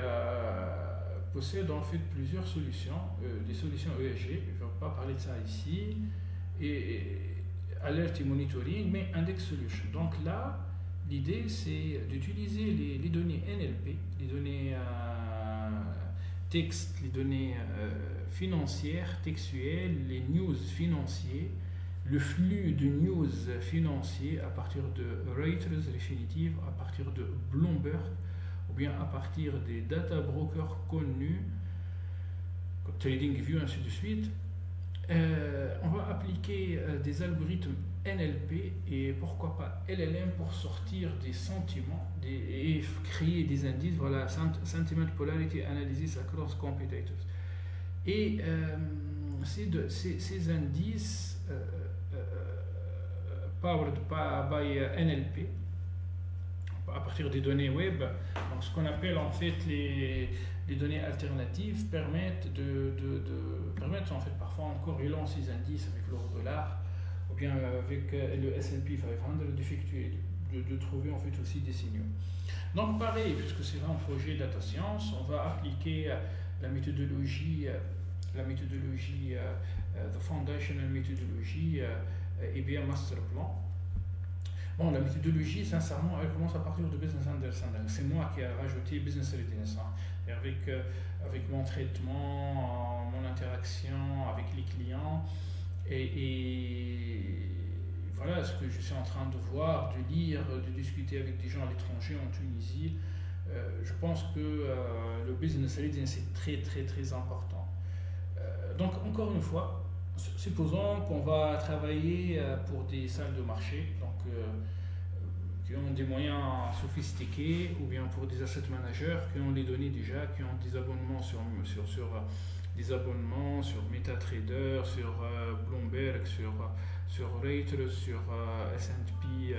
possède en fait plusieurs solutions, des solutions ESG, je ne vais pas parler de ça ici, et alerte et monitoring, mais index solution. Donc là, l'idée c'est d'utiliser les données NLP, les données texte, les données financières, textuelles, les news financiers, le flux de news financiers à partir de Reuters, Refinitiv, à partir de Bloomberg, ou bien à partir des data brokers connus, comme TradingView, ainsi de suite. On va appliquer des algorithmes NLP et pourquoi pas LLM pour sortir des sentiments et créer des indices. Voilà, Sentiment Polarity Analysis across competitors. Et ces indices powered by NLP à partir des données web, donc ce qu'on appelle en fait les données alternatives permettent permettent en fait parfois en corrélant ces indices avec l'euro-dollar ou bien avec le S&P 500 d'effectuer, de trouver en fait aussi des signaux. Donc pareil, puisque c'est un projet data science, on va appliquer la méthodologie the foundational methodology IBM Master Plan. Bon, la méthodologie, sincèrement, elle commence à partir de Business Understanding. C'est moi qui ai rajouté Business Readiness. Avec mon traitement, mon interaction avec les clients. Et voilà ce que je suis en train de voir, de lire, de discuter avec des gens à l'étranger, en Tunisie. Je pense que le Business Readiness est très important. Donc, encore une fois, supposons qu'on va travailler pour des salles de marché, donc qui ont des moyens sophistiqués, ou bien pour des asset managers qui ont les données déjà, qui ont des abonnements sur MetaTrader, sur Bloomberg, sur Reuters, sur S&P,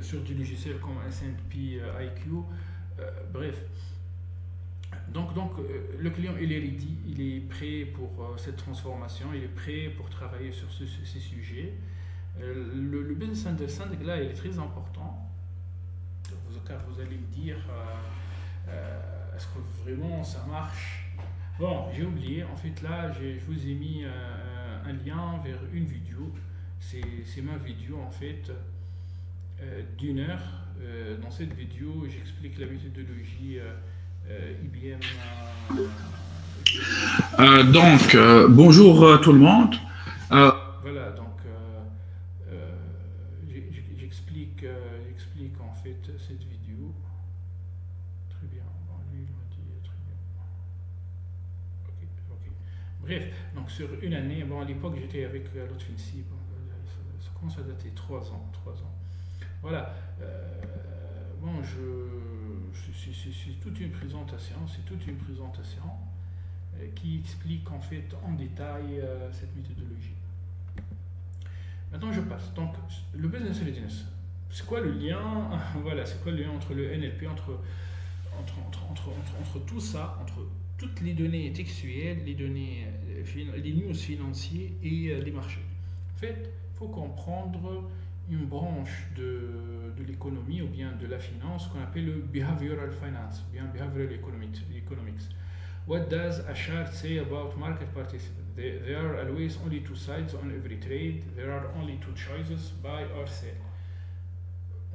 sur des logiciels comme S&P IQ, bref. Donc le client il est ready, il est prêt pour cette transformation, il est prêt pour travailler sur ces sujets. Le business understanding là il est très important. Car vous allez me dire est-ce que vraiment ça marche? Bon, j'ai oublié, en fait là je vous ai mis un lien vers une vidéo. C'est ma vidéo en fait d'1 heure. Dans cette vidéo j'explique la méthodologie IBM. Donc, bonjour tout le monde. Voilà, donc j'explique en fait cette vidéo. Très bien. Bon, lui, il m'a dit très bien. Ok. Bref, donc sur une année, bon, à l'époque j'étais avec l'autre Finci. Bon, ça commence à dater 3 ans. Voilà. Bon, c'est toute une présentation, qui explique en fait en détail cette méthodologie. Maintenant, je passe. Donc, le business readiness, c'est quoi le lien voilà, c'est quoi le lien entre le NLP, entre tout ça, entre toutes les données textuelles, les données, les news financiers et les marchés. En fait, il faut comprendre une branche de l'économie ou bien de la finance qu'on appelle le behavioral finance, bien behavioral economics. What does a chart say about market participants? There are always only two sides on every trade. There are only two choices, buy or sell.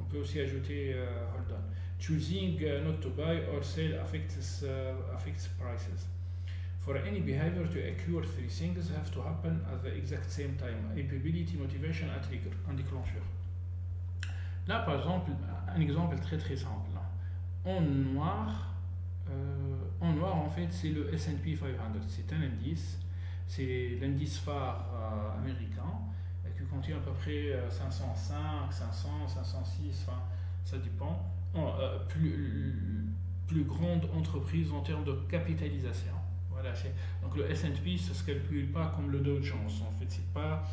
On peut aussi ajouter hold on. Choosing not to buy or sell affects prices. For any behavior to occur, three things have to happen at the exact same time: ability, motivation, and trigger, un déclencheur. Là, par exemple, un exemple très très simple. En noir, en fait, c'est le S&P 500. C'est un indice, c'est l'indice phare américain qui contient à peu près 505, 500, 506, enfin, ça dépend. Plus grande entreprise en termes de capitalisation. Voilà, donc le S&P, ça ne se calcule pas comme le Dow Jones. En fait, c'est pas.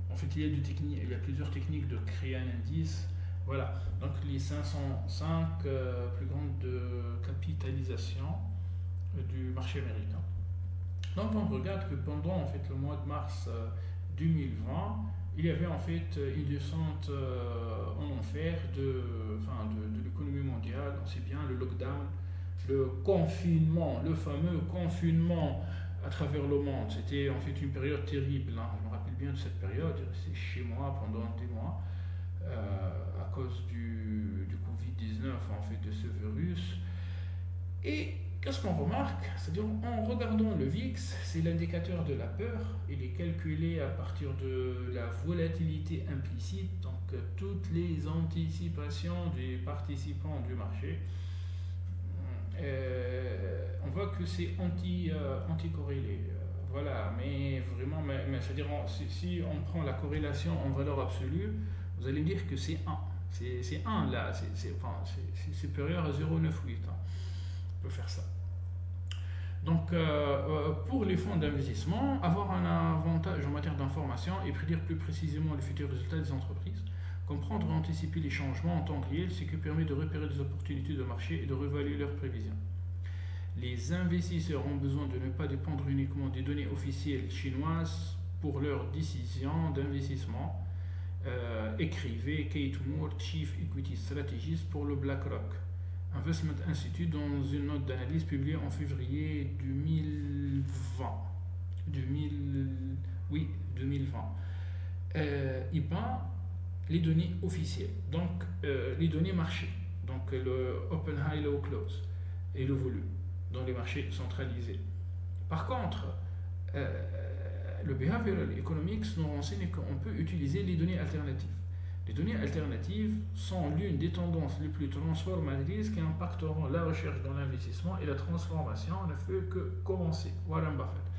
En fait, il y a plusieurs techniques de créer un indice. Voilà, donc les 505 plus grandes de capitalisation du marché américain. Donc on regarde que pendant en fait le mois de mars 2020, il y avait en fait une descente en enfer de l'économie mondiale. On sait bien le lockdown, le confinement, le fameux confinement à travers le monde. C'était en fait une période terrible. Hein. Je me rappelle bien de cette période. J'étais chez moi pendant des mois à cause du Covid-19, en fait, de ce virus. Et qu'est-ce qu'on remarque? C'est-à-dire, en regardant le VIX, c'est l'indicateur de la peur. Il est calculé à partir de la volatilité implicite, donc toutes les anticipations des participants du marché. On voit que c'est anti-corrélé. Voilà, mais vraiment, c'est-à-dire, si on prend la corrélation en valeur absolue, vous allez me dire que c'est 1. C'est 1 là, c'est supérieur à 0,98. Hein. On peut faire ça. Donc, pour les fonds d'investissement, avoir un avantage en matière d'information et prédire plus précisément les futurs résultats des entreprises, comprendre et anticiper les changements en temps réel, ce qui permet de repérer des opportunités de marché et de réévaluer leurs prévisions. Les investisseurs ont besoin de ne pas dépendre uniquement des données officielles chinoises pour leurs décisions d'investissement. Écrivait Kate Moore, Chief Equity Strategist pour le BlackRock Investment Institute, dans une note d'analyse publiée en février 2020. 2020. Il peint les données officielles, donc les données marché, donc le Open High Low Close et le volume dans les marchés centralisés. Par contre, le Behavioral Economics nous renseigne qu'on peut utiliser les données alternatives. Les données alternatives sont l'une des tendances les plus transformatrices qui impacteront la recherche dans l'investissement, et la transformation ne fait que commencer. Warren Buffett.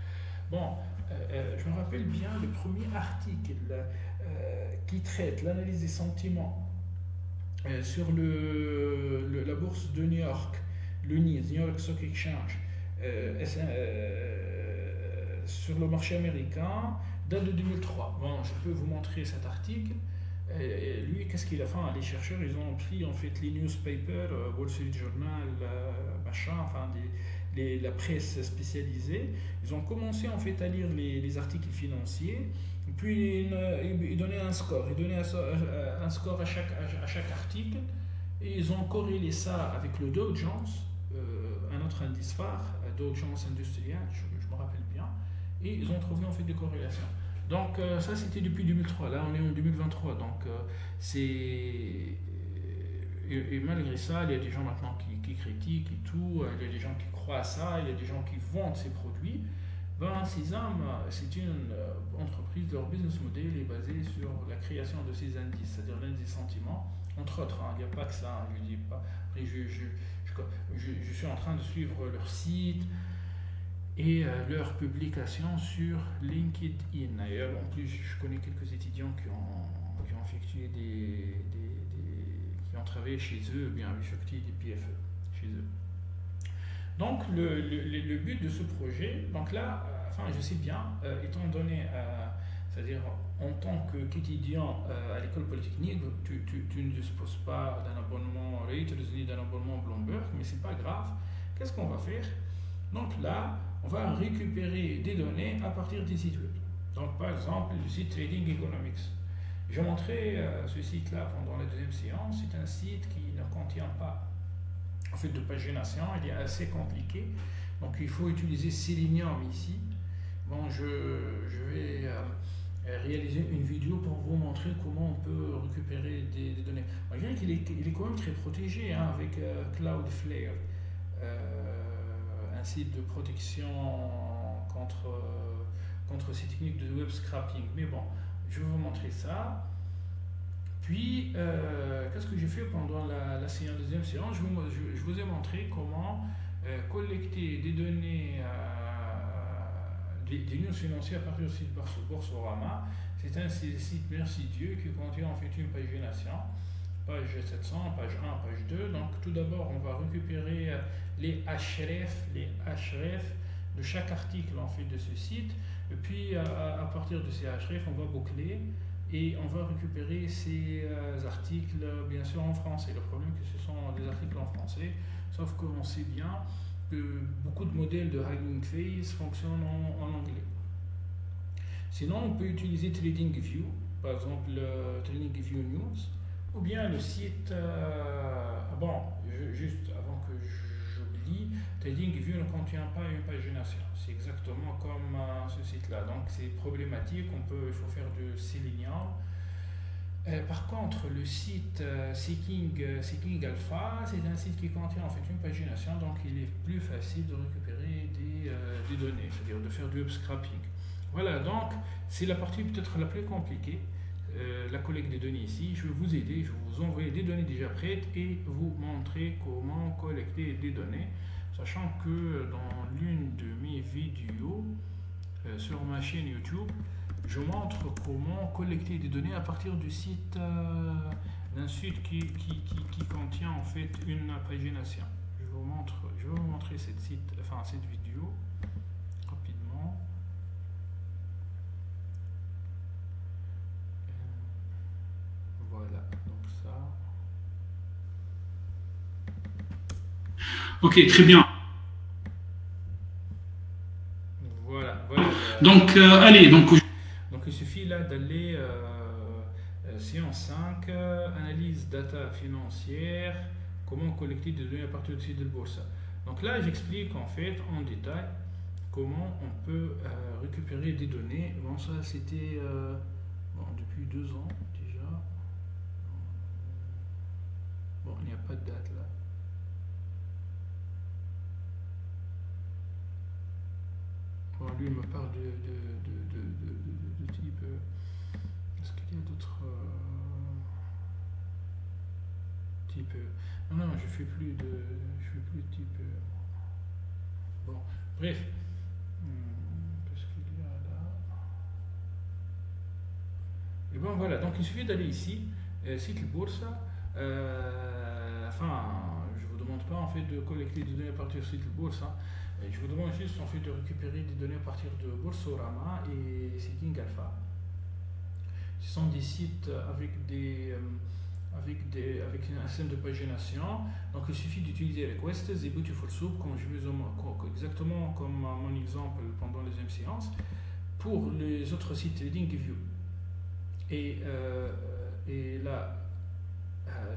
Bon, je me rappelle bien le premier article qui traite l'analyse des sentiments sur la bourse de New York, le NYSE, New York Stock Exchange, sur le marché américain, date de 2003. Bon, je peux vous montrer cet article. Lui, qu'est-ce qu'il a fait? Les chercheurs, ils ont pris en fait les newspapers, Wall Street Journal, machin, enfin la presse spécialisée. Ils ont commencé en fait à lire les articles financiers. Puis ils donnaient un score. Ils donnaient un score à chaque article. Et ils ont corrélé ça avec le Dow Jones, un autre indice phare, Dow Jones Industrial, je me rappelle bien. Et ils ont trouvé en fait des corrélations. Donc ça c'était depuis 2003, là on est en 2023, donc et malgré ça, il y a des gens maintenant qui critiquent et tout, il y a des gens qui croient à ça, il y a des gens qui vendent ces produits. Ben, Sésame, c'est une entreprise, leur business model est basé sur la création de ces indices, c'est-à-dire l'indice sentiment, entre autres, hein, il n'y a pas que ça, je ne dis pas. Après, je suis en train de suivre leur site et leurs publications sur LinkedIn. Et en plus, je connais quelques étudiants qui ont effectué qui ont travaillé chez eux, bien effectué des PFE chez eux. Donc le but de ce projet, donc là, enfin je sais bien, étant donné, c'est-à-dire en tant qu'étudiant à l'école polytechnique, tu ne disposes pas d'un abonnement Reuters ni d'un abonnement Bloomberg, mais c'est pas grave. Qu'est-ce qu'on va faire? Donc là, on va récupérer des données à partir des sites web. Donc par exemple, le site Trading Economics. Je montrais ce site-là pendant la deuxième séance. C'est un site qui ne contient pas en fait de pagination, il est assez compliqué. Donc il faut utiliser Selenium ici. Bon, je vais réaliser une vidéo pour vous montrer comment on peut récupérer des données. Malgré qu'il est quand même très protégé hein, avec Cloudflare, un site de protection contre ces techniques de web scrapping. Mais bon, je vais vous montrer ça. Puis, qu'est-ce que j'ai fait pendant la deuxième séance? Je vous ai montré comment collecter des données, des news financières à partir du site Boursorama. C'est un site mercidieux qui contient en fait une pagination, page 700, page 1, page 2. Donc, tout d'abord, on va récupérer les href de chaque article en fait de ce site. Et puis, à partir de ces href, on va boucler. Et on va récupérer ces articles, bien sûr, en français. Le problème, c'est que ce sont des articles en français, sauf qu'on sait bien que beaucoup de modèles de Hugging Face fonctionnent en anglais. Sinon, on peut utiliser TradingView, par exemple TradingView News, ou bien le site. Juste avant que j'oublie, TradingView ne contient pas une pagination. C'est exactement comme ce site-là. Donc c'est problématique, il faut faire du Selenium. Par contre, le site Seeking Alpha, c'est un site qui contient en fait une pagination, donc il est plus facile de récupérer des données, c'est-à-dire de faire du web scrapping. Voilà, donc c'est la partie peut-être la plus compliquée, la collecte des données ici. Je vais vous aider, je vais vous envoyer des données déjà prêtes et vous montrer comment collecter des données. Sachant que dans l'une de mes vidéos sur ma chaîne YouTube, je montre comment collecter des données à partir du site d'un site qui contient en fait une pagination. Je vais vous montrer cette vidéo rapidement. Voilà, donc ça. Ok, très bien. Voilà. Donc, allez, donc il suffit là d'aller séance 5, analyse data financière, comment collecter des données à partir du site de bourse. Donc là, j'explique en fait en détail comment on peut récupérer des données. Bon, ça c'était depuis 2 ans déjà. Bon, il n'y a pas de date là. Lui, il me parle de type. Est-ce qu'il y a d'autres type. Non, je fais plus de type. Bon, bref. Qu'est-ce qu'il y a là? Et bon, voilà. Donc, il suffit d'aller ici, site Boursa. Je vous demande pas en fait de collecter des données à partir du site Boursa. Je vous demande juste en fait de récupérer des données à partir de Boursorama et Seeking Alpha. Ce sont des sites avec un système de pagination. Donc il suffit d'utiliser Requests et Beautiful Soup, exactement comme mon exemple pendant la deuxième séance, pour les autres sites TradingView. Et là,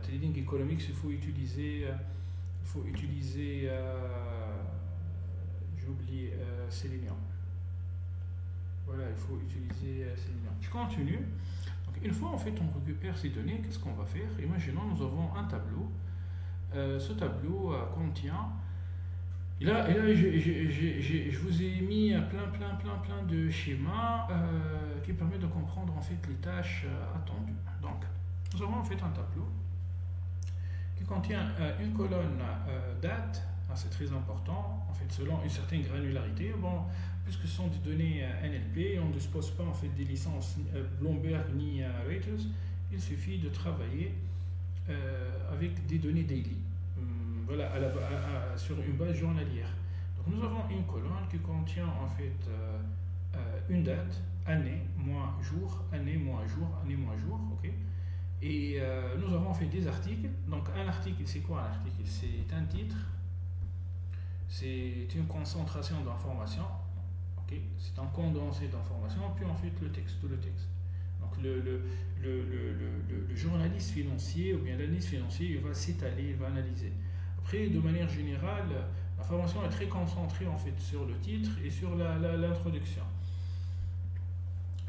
Trading Economics, il faut utiliser j'ai oublié Selenium. Voilà, il faut utiliser Selenium. Je continue. Donc, une fois en fait on récupère ces données, qu'est-ce qu'on va faire? Imaginons nous avons un tableau. Ce tableau contient. Et là je vous ai mis plein de schémas qui permettent de comprendre en fait les tâches attendues. Donc, nous avons en fait un tableau qui contient une colonne date. C'est très important, en fait, selon une certaine granularité. Bon, puisque ce sont des données NLP, on ne dispose pas en fait des licences Bloomberg ni Reuters, il suffit de travailler avec des données daily, voilà, sur une base journalière. Donc nous avons une colonne qui contient en fait une date année, mois, jour, année, mois, jour, année, mois, jour, ok. Et nous avons fait des articles. Donc un article, c'est quoi un article? C'est un titre, c'est une concentration d'informations, ok. C'est un condensé d'informations, puis on fait le texte, tout le texte. Donc le journaliste financier ou bien l'analyste financier, il va s'étaler, il va analyser. Après, de manière générale, l'information est très concentrée en fait sur le titre et sur l'introduction.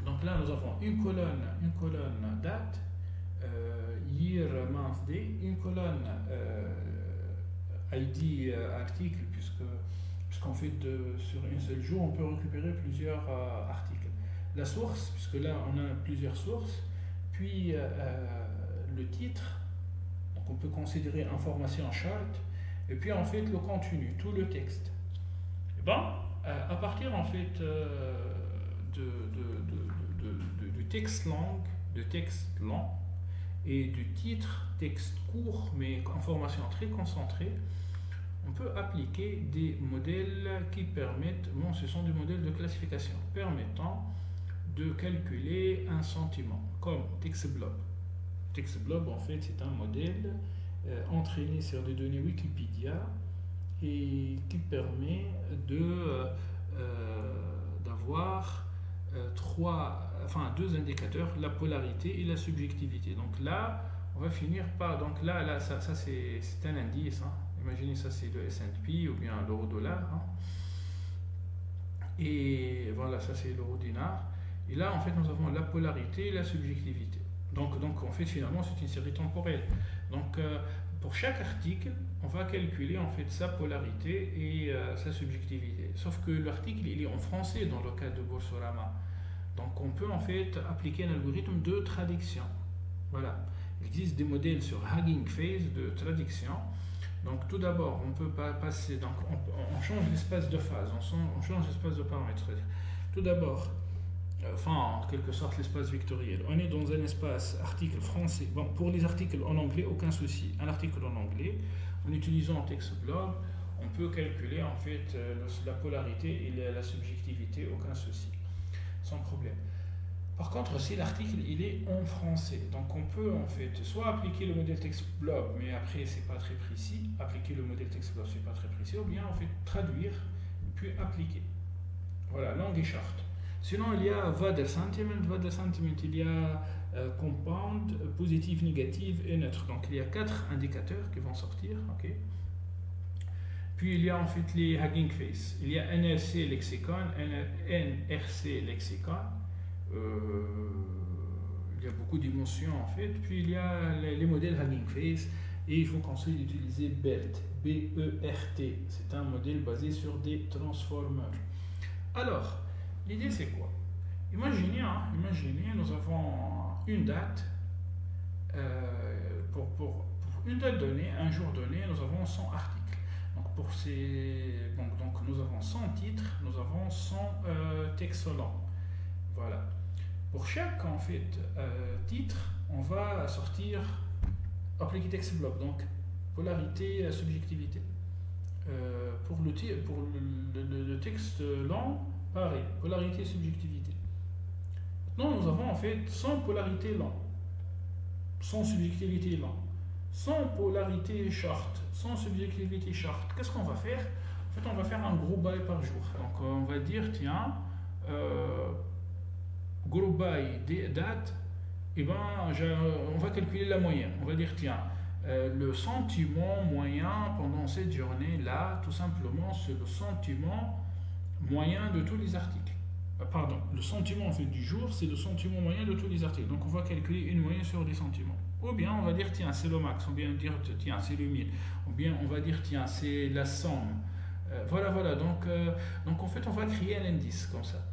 Donc là, nous avons une colonne date, year, month, day, une colonne ID, article, puisqu'en fait sur un seul jour, on peut récupérer plusieurs articles. La source, puisque là, on a plusieurs sources, puis le titre, donc on peut considérer information chart, et puis en fait le contenu, tout le texte. Et bon, à partir en fait du texte long et du titre, texte court mais information très concentrée, on peut appliquer des modèles qui permettent, bon, ce sont des modèles de classification permettant de calculer un sentiment, comme TextBlob. TextBlob, en fait, c'est un modèle entraîné sur des données Wikipédia et qui permet d'avoir deux indicateurs, la polarité et la subjectivité. Donc là, on va finir par... Donc là ça c'est un indice. Hein. Imaginez ça, c'est le S&P ou bien l'euro-dollar. Hein. Et voilà, ça c'est l'euro-dinar. Et là, en fait, nous avons la polarité et la subjectivité. Donc en fait, finalement, c'est une série temporelle. Donc, pour chaque article, on va calculer en fait sa polarité et sa subjectivité. Sauf que l'article, il est en français dans le cas de Boursorama. Donc, on peut en fait appliquer un algorithme de traduction. Voilà. Il existe des modèles sur Hugging Face de traduction. Donc, tout d'abord, on peut passer. Donc, on change l'espace de phase, on change l'espace de paramètres. Tout d'abord, en quelque sorte l'espace vectoriel. On est dans un espace article français. Bon, pour les articles en anglais, aucun souci. Un article en anglais, en utilisant TextBlob, on peut calculer en fait la polarité et la subjectivité, aucun souci, sans problème. Par contre, si l'article il est en français, donc on peut en fait soit appliquer le modèle TextBlob, mais après c'est pas très précis. Appliquer le modèle TextBlob, c'est pas très précis, ou bien en fait traduire puis appliquer. Voilà, langue et charte. Sinon, il y a Wader Sentiment, il y a Compound, positif, négatif et neutre. Donc, il y a 4 indicateurs qui vont sortir. Okay. Puis, il y a en fait les Hugging Face. Il y a NRC Lexicon, NRC Lexicon. Il y a beaucoup d'émotions en fait. Puis, il y a les modèles Hugging Face. Et je vous conseille d'utiliser BERT, B-E-R-T. C'est un modèle basé sur des transformers. Alors, l'idée c'est quoi? Imaginez, nous avons une date, pour une date donnée, un jour donné, nous avons 100 articles. Donc nous avons 100 titres, nous avons 100 textes longs. Voilà. Pour chaque en fait titre, on va sortir appliquer TextBlob, donc polarité, subjectivité. Pour le texte long, pareil, polarité et subjectivité. Maintenant, nous avons en fait 100 polarités long, 100 subjectivité long, 100 polarité short, 100 subjectivité short. Qu'est-ce qu'on va faire? En fait, on va faire un group by par jour. Donc, on va dire, tiens, group by des dates, et ben, on va calculer la moyenne. On va dire, tiens, le sentiment moyen pendant cette journée-là, tout simplement, c'est le sentiment moyen de tous les articles. Pardon, le sentiment en fait du jour, c'est le sentiment moyen de tous les articles. Donc on va calculer une moyenne sur des sentiments. Ou bien on va dire tiens c'est le max, ou bien dire tiens c'est le 1000, ou bien on va dire tiens c'est la somme. Voilà. Donc en fait on va créer un indice comme ça.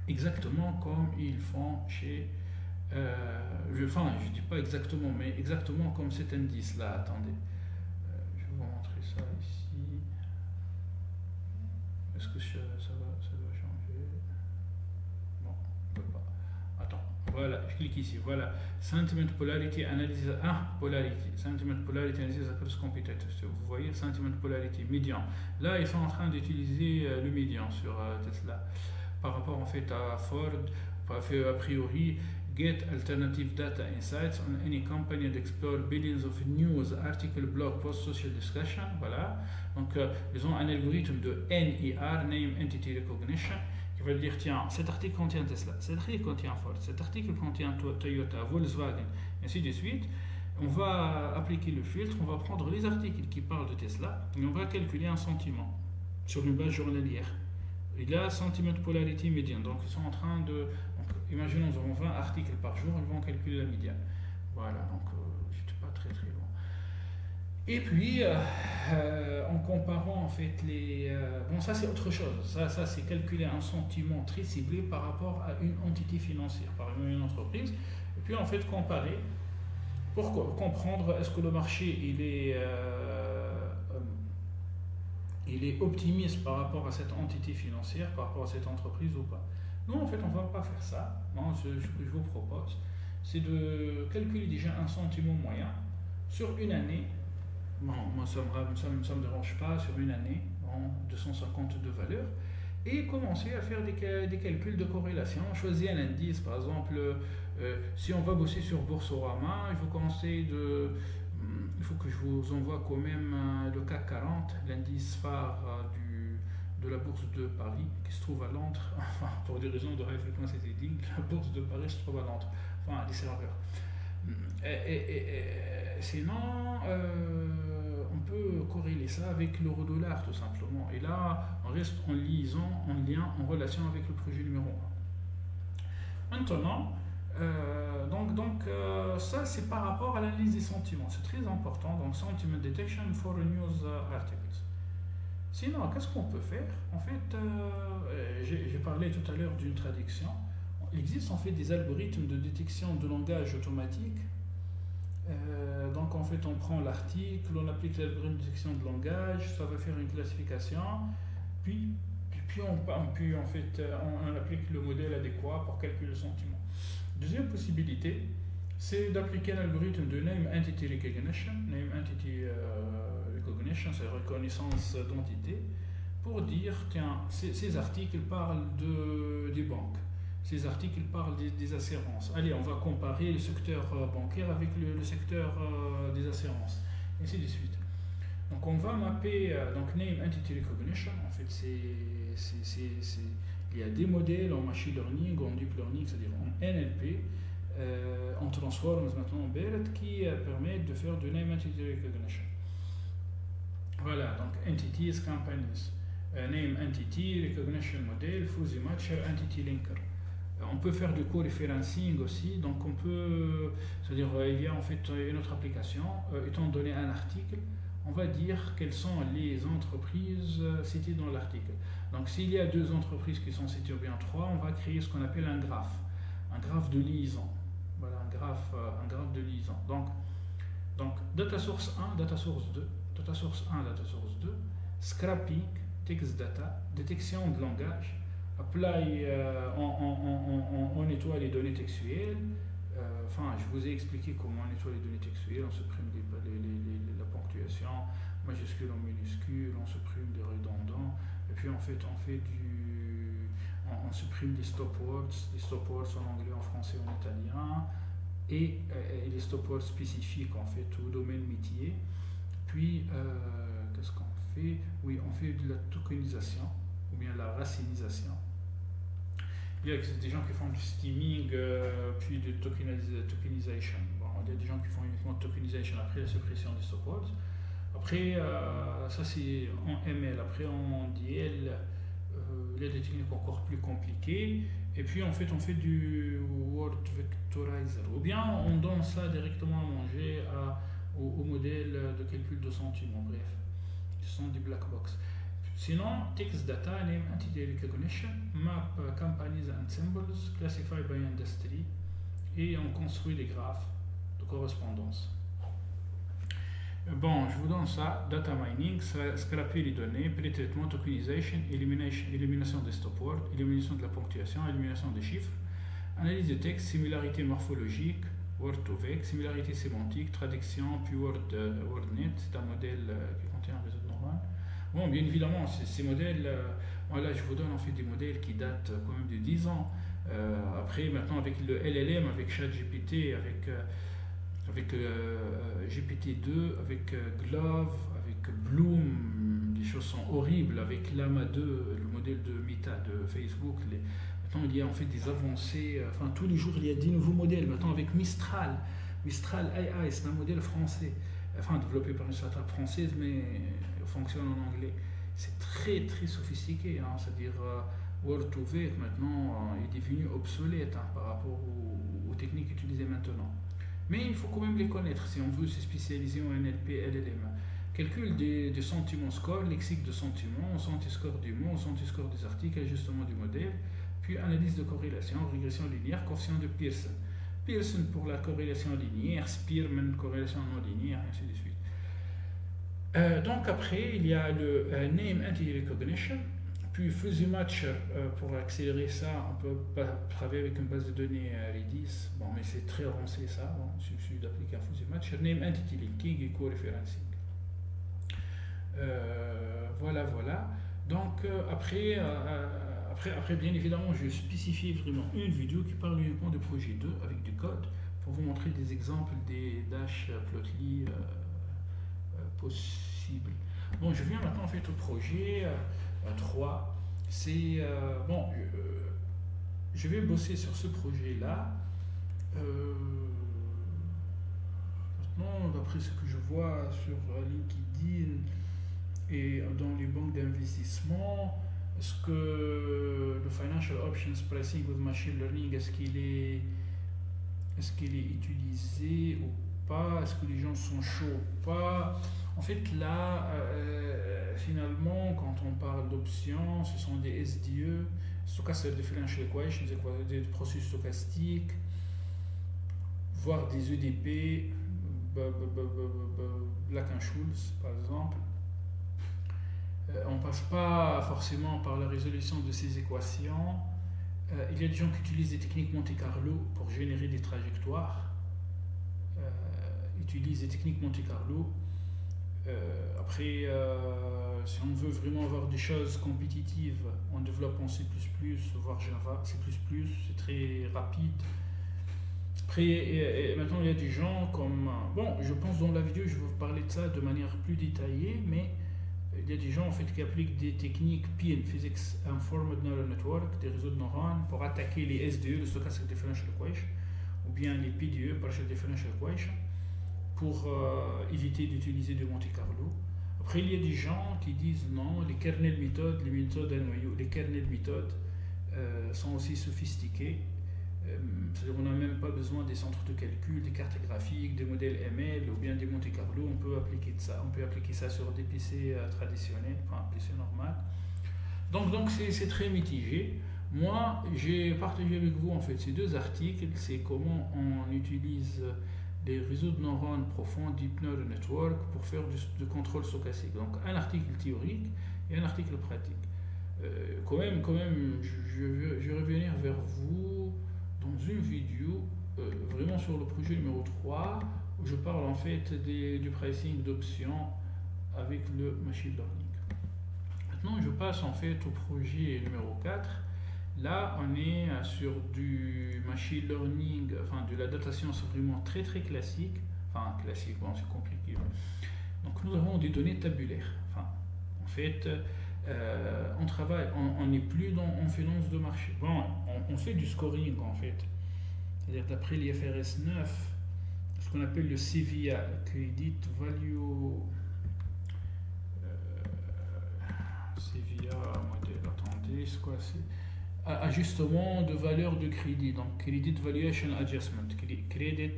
Exactement comme ils font chez... je dis pas exactement, mais exactement comme cet indice-là. Attendez. Je vais vous montrer ça ici. Est-ce que ça va changer? Non, on ne peut pas. Attends, voilà, je clique ici. Voilà, Sentiment Polarity Analysis. Polarity. Sentiment Polarity Analysis Across Competitors. Vous voyez, Sentiment Polarity, médian. Là, ils sont en train d'utiliser le médian sur Tesla. par rapport en fait à Ford, a priori, get alternative data insights on any company and explore billions of news, articles, blog, posts, social discussion. Voilà. Donc, ils ont un algorithme de NER, Name Entity Recognition, qui va dire tiens, cet article contient Tesla, cet article contient Ford, cet article contient Toyota, Volkswagen, ainsi de suite. On va appliquer le filtre, on va prendre les articles qui parlent de Tesla et on va calculer un sentiment sur une base journalière. Il a sentiment de polarité médiane. Donc, ils sont en train de. Donc, imaginons, nous avons 20 articles par jour, ils vont calculer la médiane. Voilà, donc je n'étais pas très très loin. Et puis, en comparant en fait les. Bon, ça c'est autre chose. Ça c'est calculer un sentiment très ciblé par rapport à une entité financière, par exemple une entreprise. Et puis en fait, comparer. Pourquoi comprendre est-ce que le marché il est optimiste par rapport à cette entité financière, par rapport à cette entreprise ou pas. Non, en fait, on ne va pas faire ça. Non, ce que je vous propose, c'est de calculer déjà un sentiment moyen sur une année. Bon, moi, ça ne me dérange pas, sur une année, 252 valeurs, et commencer à faire des calculs de corrélation. Choisir un indice, par exemple, si on va bosser sur Boursorama, il faut que je vous envoie quand même le CAC 40, l'indice phare de la bourse de Paris, qui se trouve à Londres, enfin, pour des raisons de high frequency trading, la bourse de Paris se trouve à Londres, enfin, les serveurs. Sinon, on peut corréler ça avec l'euro-dollar tout simplement. Et là, on reste en lien, en relation avec le projet numéro 1. Maintenant, ça c'est par rapport à l'analyse des sentiments. C'est très important. Donc, sentiment detection for news articles. Sinon, qu'est-ce qu'on peut faire? En fait, j'ai parlé tout à l'heure d'une traduction. Il existe en fait des algorithmes de détection de langage automatique. Donc en fait on prend l'article, on applique l'algorithme de détection de langage, ça va faire une classification, puis on applique le modèle adéquat pour calculer le sentiment. Deuxième possibilité, c'est d'appliquer un algorithme de Name Entity Recognition. Name Entity Recognition, c'est reconnaissance d'entité, pour dire tiens, ces articles parlent des banques. Ces articles parlent des assurances. Allez, on va comparer le secteur bancaire avec le secteur des assurances, et ainsi de suite. Donc, on va mapper donc Name Entity Recognition. En fait, il y a des modèles en machine learning, en deep learning, c'est-à-dire en NLP, en transforms maintenant en BERT, qui permettent de faire de Name Entity Recognition. Voilà, donc Entities, Companies, Name Entity Recognition Model, Fuzzy Matcher, Entity Linker. On peut faire du co-referencing aussi, donc on peut, c'est-à-dire il y a en fait une autre application, étant donné un article, on va dire quelles sont les entreprises citées dans l'article. Donc s'il y a 2 entreprises qui sont citées ou bien 3, on va créer ce qu'on appelle un graphe de liaison. Voilà, un graphe de liaison. Donc data source 1, data source 2, data source 1, data source 2, scrapping, text data, détection de langage, apply, on nettoie les données textuelles. Enfin, je vous ai expliqué comment on nettoie les données textuelles. On supprime la ponctuation, majuscule en minuscule, on supprime des redondants. Et puis en fait, on supprime les stop words en anglais, en français, en italien, et les stop words spécifiques en fait au domaine métier. Puis, qu'est-ce qu'on fait? Oui, on fait de la tokenisation ou bien la racinisation. Il y a des gens qui font du steaming, puis de tokenisation. Bon, il y a des gens qui font uniquement de tokenisation après la suppression des stop words. Après, ça c'est en ML. Après, en DL, il y a des techniques encore plus compliquées. Et puis, en fait, on fait du word vectorizer. Ou bien, on donne ça directement à manger au modèle de calcul de sentiments. Bref, ce sont des black box. Sinon, text data, name entity recognition, map companies and symbols, classify by industry, et on construit des graphes de correspondance. Bon, je vous donne ça, data mining, scraper les données, pré-traitement, tokenisation, élimination des stop words, élimination de la ponctuation, élimination des chiffres, analyse de texte, similarité morphologique, word to vec, similarité sémantique, traduction, puis WordNet, c'est un modèle qui contient un réseau de neurones. Bon, bien évidemment, ces modèles, Voilà, je vous donne en fait des modèles qui datent quand même de 10 ans. Après, maintenant, avec le LLM, avec ChatGPT, avec GPT-2, avec Glove, avec Bloom, les choses sont horribles. Avec Llama 2, le modèle de Meta de Facebook, maintenant il y a en fait des avancées. Enfin, tous les jours il y a des nouveaux modèles. Maintenant, avec Mistral AI, c'est un modèle français, enfin développé par une startup française, mais fonctionne en anglais. C'est très très sophistiqué, hein. C'est-à-dire Word2Vec maintenant est devenu obsolète, hein, par rapport aux techniques utilisées maintenant. Mais il faut quand même les connaître si on veut se spécialiser en NLP, LLM. Calcul des sentiments score, lexique de sentiments, senti-score du mot, senti-score des articles, ajustement du modèle, puis analyse de corrélation, régression linéaire, coefficient de Pearson. Pearson pour la corrélation linéaire, Spearman corrélation non linéaire, et ainsi de suite. Donc après, il y a le Name Entity Recognition, puis Fuzzy Matcher. Pour accélérer ça, on peut travailler avec une base de données Redis. Bon, mais c'est très avancé ça. Bon, il suffit d'appliquer un Fuzzy Matcher. Name Entity Linking et Co-referencing. Voilà. Donc après, bien évidemment, je spécifie vraiment une vidéo qui parle uniquement de projet 2 avec du code pour vous montrer des exemples des Dash Plotly possibles. Bon, je viens maintenant en fait au projet 3. C'est bon, je vais bosser sur ce projet-là. Maintenant, d'après ce que je vois sur LinkedIn et dans les banques d'investissement, est-ce que le Financial Options Pricing with Machine Learning, est-ce qu'il est utilisé ou pas? Est-ce que les gens sont chauds ou pas? En fait, là, finalement, quand on parle d'options, ce sont des SDE, Stochastic Differential Equations, des processus stochastiques, voire des EDP, Black-Scholes, par exemple. On ne passe pas forcément par la résolution de ces équations. Il y a des gens qui utilisent des techniques Monte Carlo pour générer des trajectoires. Utilisent des techniques Monte Carlo. Après, si on veut vraiment avoir des choses compétitives, on développe en C++, voire Java. C++, c'est très rapide. Après, maintenant, il y a des gens comme... Bon, je pense dans la vidéo, je vais vous parler de ça de manière plus détaillée, mais il y a des gens en fait qui appliquent des techniques PIN, Physics Informed Neural Network, des réseaux de neurones, pour attaquer les SDE, le Stochastic Differential Equation, ou bien les PDE, Partial Differential Equation, pour éviter d'utiliser du Monte Carlo. Après, il y a des gens qui disent non, les kernel méthodes, les méthodes à noyau, les kernel méthodes sont aussi sophistiquées. C'est-à-dire qu'on n'a même pas besoin des centres de calcul, des cartes graphiques, des modèles ML ou bien des Monte Carlo. On peut appliquer ça. On peut appliquer ça sur des PC traditionnels, enfin un PC normal. Donc c'est très mitigé. Moi, j'ai partagé avec vous en fait ces deux articles. C'est comment on utilise les réseaux de neurones profonds, Deep Neural Network, pour faire du contrôle stochastique. Donc un article théorique et un article pratique. Quand même, je vais revenir vers vous dans une vidéo vraiment sur le projet numéro 3 où je parle en fait du pricing d'options avec le machine learning. Maintenant je passe en fait au projet numéro 4. Là on est sur du machine learning, enfin de la data science vraiment très classique. Enfin classique, bon c'est compliqué. Donc nous avons des données tabulaires. Enfin en fait on travaille, on n'est plus en finance de marché. Bon, on fait du scoring en fait. C'est-à-dire d'après l'IFRS 9, ce qu'on appelle le CVA, Credit Value. CVA, modèle, attendez, c'est quoi? C'est ajustement de valeur de crédit. Donc Credit Valuation Adjustment. Credit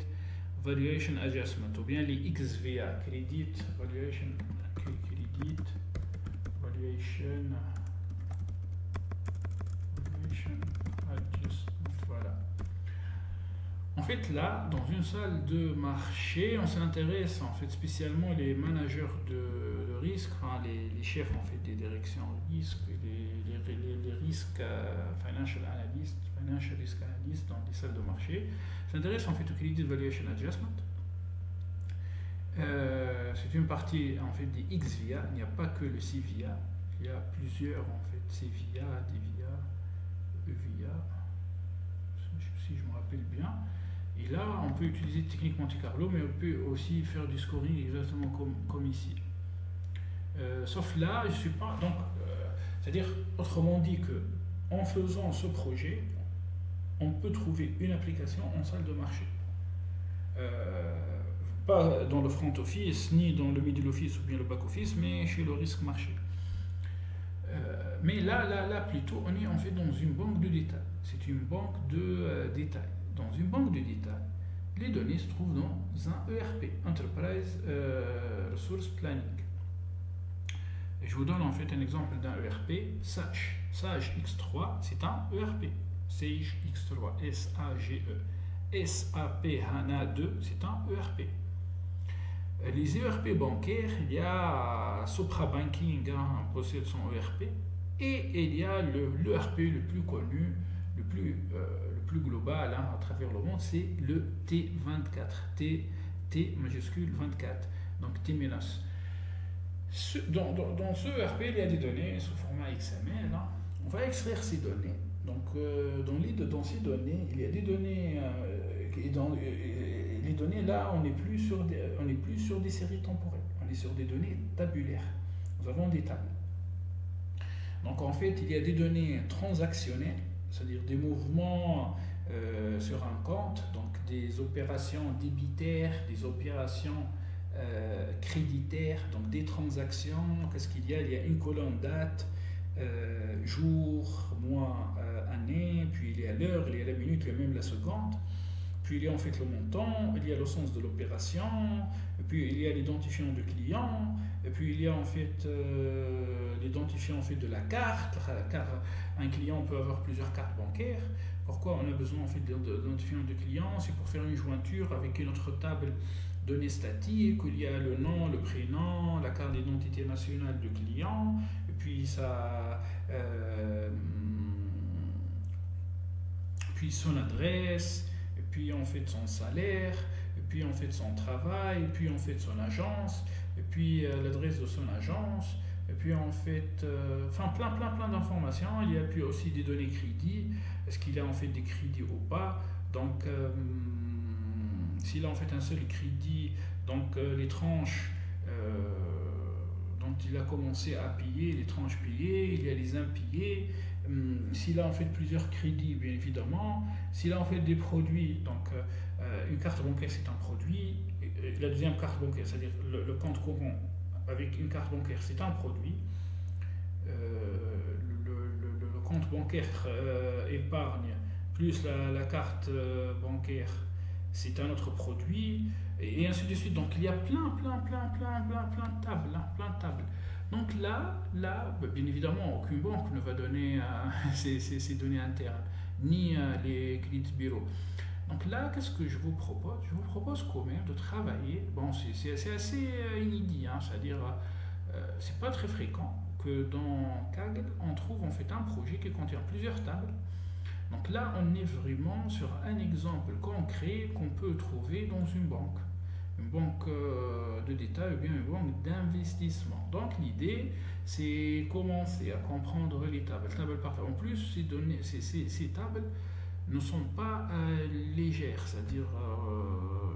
Valuation Adjustment. Ou bien les XVA, Credit Valuation. Credit Valuation Adjustment, voilà. En fait là, dans une salle de marché, on s'intéresse en fait spécialement les managers de risque, enfin les chefs en fait des directions risque, les risques financial risk analyst dans les salles de marché, s'intéressent en fait au Credit Valuation Adjustment. C'est une partie en fait des XVA, il n'y a pas que le CVA. Il y a plusieurs, en fait, c'est VIA, DVIA, EVIA, si je me rappelle bien. Et là, on peut utiliser technique Monte Carlo, mais on peut aussi faire du scoring exactement comme ici. Sauf là, je suis pas. Donc, c'est-à-dire, autrement dit, que en faisant ce projet, on peut trouver une application en salle de marché. Pas dans le front office, ni dans le middle office ou bien le back office, mais chez le risque marché. Mais là, plutôt, on est en fait dans une banque de détail. C'est une banque de détail. Dans une banque de détail, les données se trouvent dans un ERP, Enterprise Resource Planning. Et je vous donne en fait un exemple d'un ERP, Sage. Sage X3, c'est un ERP. Sage X3, S-A-G-E. SAP HANA 2, c'est un ERP. Les ERP bancaires, il y a Sopra Banking, possède son ERP, et il y a l'ERP le plus connu, le plus global à travers le monde, c'est le T24, T majuscule 24, donc T-. Dans ce ERP, il y a des données sous format XML. On va extraire ces données. Donc, dans ces données, il y a des données. Les données là, on n'est plus sur des séries temporelles. On est sur des données tabulaires. Nous avons des tables. Donc, en fait, il y a des données transactionnelles, c'est-à-dire des mouvements sur un compte, donc des opérations débitaires, des opérations créditaires, donc des transactions. Qu'est-ce qu'il y a? Il y a une colonne date, jour, mois, année, puis il y a l'heure, il y a la minute, il y a même la seconde, puis il y a en fait le montant, il y a le sens de l'opération, et puis il y a l'identifiant de client, et puis il y a en fait l'identifiant en fait de la carte, car un client peut avoir plusieurs cartes bancaires. Pourquoi on a besoin en fait d'identifiant de client? C'est pour faire une jointure avec une autre table données statiques, où il y a le nom, le prénom, la carte d'identité nationale du client, et puis puis son adresse, et puis en fait son salaire, et puis en fait son travail, et puis en fait son agence, et puis l'adresse de son agence, et puis en fait, enfin plein d'informations. Il y a puis aussi des données crédits, est-ce qu'il a en fait des crédits ou pas, donc s'il a en fait un seul crédit, donc les tranches dont il a commencé à payer, les tranches payées, il y a les impayés. S'il a en fait plusieurs crédits, bien évidemment, s'il a en fait des produits, donc une carte bancaire c'est un produit, la deuxième carte bancaire, c'est-à-dire le compte courant avec une carte bancaire c'est un produit, le compte bancaire épargne plus la carte bancaire c'est un autre produit, et ainsi de suite. Donc il y a plein de tables, Donc là, bien évidemment, aucune banque ne va donner ces données internes, ni les crédits bureaux. Donc là, qu'est-ce que je vous propose? Je vous propose quand même de travailler. Bon, c'est assez inédit, c'est-à-dire, c'est pas très fréquent que dans Kaggle, on trouve en fait un projet qui contient plusieurs tables. Donc là, on est vraiment sur un exemple concret qu'on peut trouver dans une banque de détail ou bien une banque d'investissement. Donc l'idée, c'est commencer à comprendre les tables. En plus, ces tables ne sont pas légères, c'est-à-dire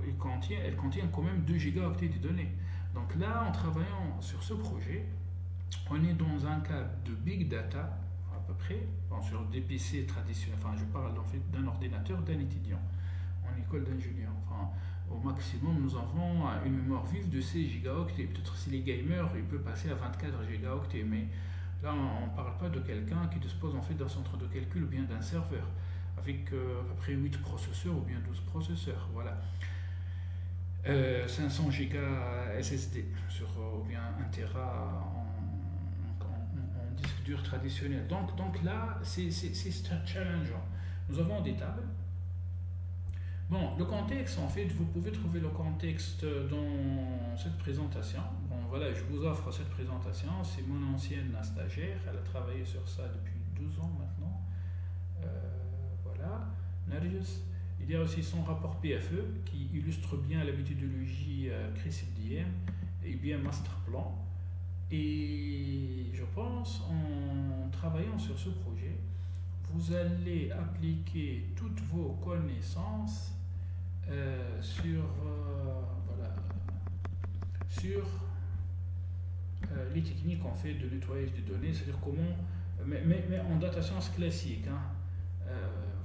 elles contiennent quand même 2 gigaoctets de données. Donc là, en travaillant sur ce projet, on est dans un cadre de big data, à peu près, sur des PC traditionnels. Enfin, je parle en fait d'un ordinateur d'un étudiant en école d'ingénieur. Enfin, au maximum, nous avons une mémoire vive de 16 gigaoctets. Peut-être si les gamers, il peut passer à 24 gigaoctets, mais là, on ne parle pas de quelqu'un qui dispose en fait d'un centre de calcul ou bien d'un serveur avec à peu près 8 processeurs ou bien 12 processeurs. Voilà. 500 gigas SSD sur ou bien 1 Tera en disque dur traditionnel. Donc là, c'est challengeant. Nous avons des tables. Bon, le contexte, en fait, vous pouvez trouver le contexte dans cette présentation. Bon, voilà, je vous offre cette présentation. C'est mon ancienne stagiaire. Elle a travaillé sur ça depuis 12 ans maintenant. Voilà, Narjus. Il y a aussi son rapport PFE qui illustre bien la méthodologie CRISP-DM et bien Master Plan. Et je pense, en travaillant sur ce projet, vous allez appliquer toutes vos connaissances voilà, sur les techniques en fait de nettoyage des données, c'est-à-dire comment, mais en data science classique. Hein.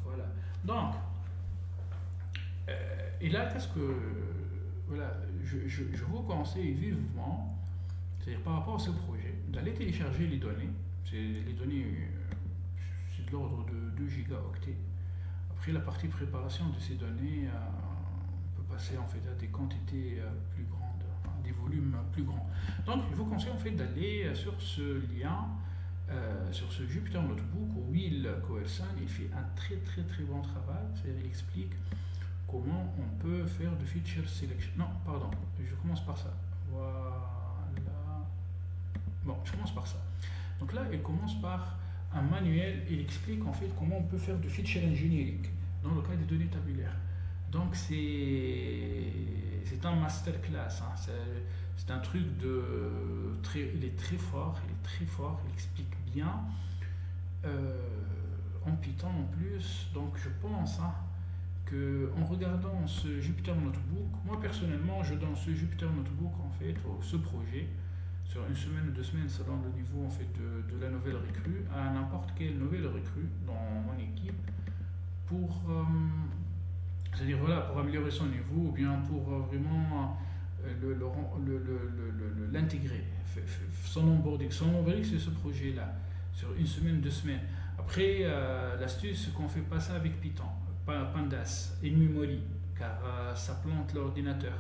Voilà. Donc, et là, qu'est-ce que, voilà, je vous conseille vivement, c'est-à-dire par rapport à ce projet, d'aller télécharger les données. Les données, c'est de l'ordre de 2 gigaoctets. Après la partie préparation de ces données, on peut passer en fait à des quantités plus grandes, des volumes plus grands. Donc, je vous conseille en fait d'aller sur ce lien, sur ce Jupyter Notebook où Will Coelson, il fait un très très très bon travail. C'est-à-dire, il explique comment on peut faire de feature selection. Non, pardon, je commence par ça. Voilà. Bon, je commence par ça. Donc là, il commence par un manuel. Il explique en fait comment on peut faire de feature engineering dans le cas des données tabulaires. Donc c'est un masterclass. Hein. C'est un truc de très. Il est très fort. Il explique bien en Python en plus. Donc je pense. Hein, en regardant ce Jupyter Notebook, moi personnellement, je donne ce Jupyter Notebook en fait, ce projet, sur 1 semaine ou 2 semaines selon le niveau en fait de la nouvelle recrue, à n'importe quelle nouvelle recrue dans mon équipe pour, c'est-à-dire voilà, pour améliorer son niveau ou bien pour vraiment l'intégrer, son onboarding. Son onboarding, c'est ce projet-là, sur 1 semaine, 2 semaines. Après, l'astuce, c'est qu'on ne fait pas ça avec Python. Pandas, in-memory, car ça plante l'ordinateur.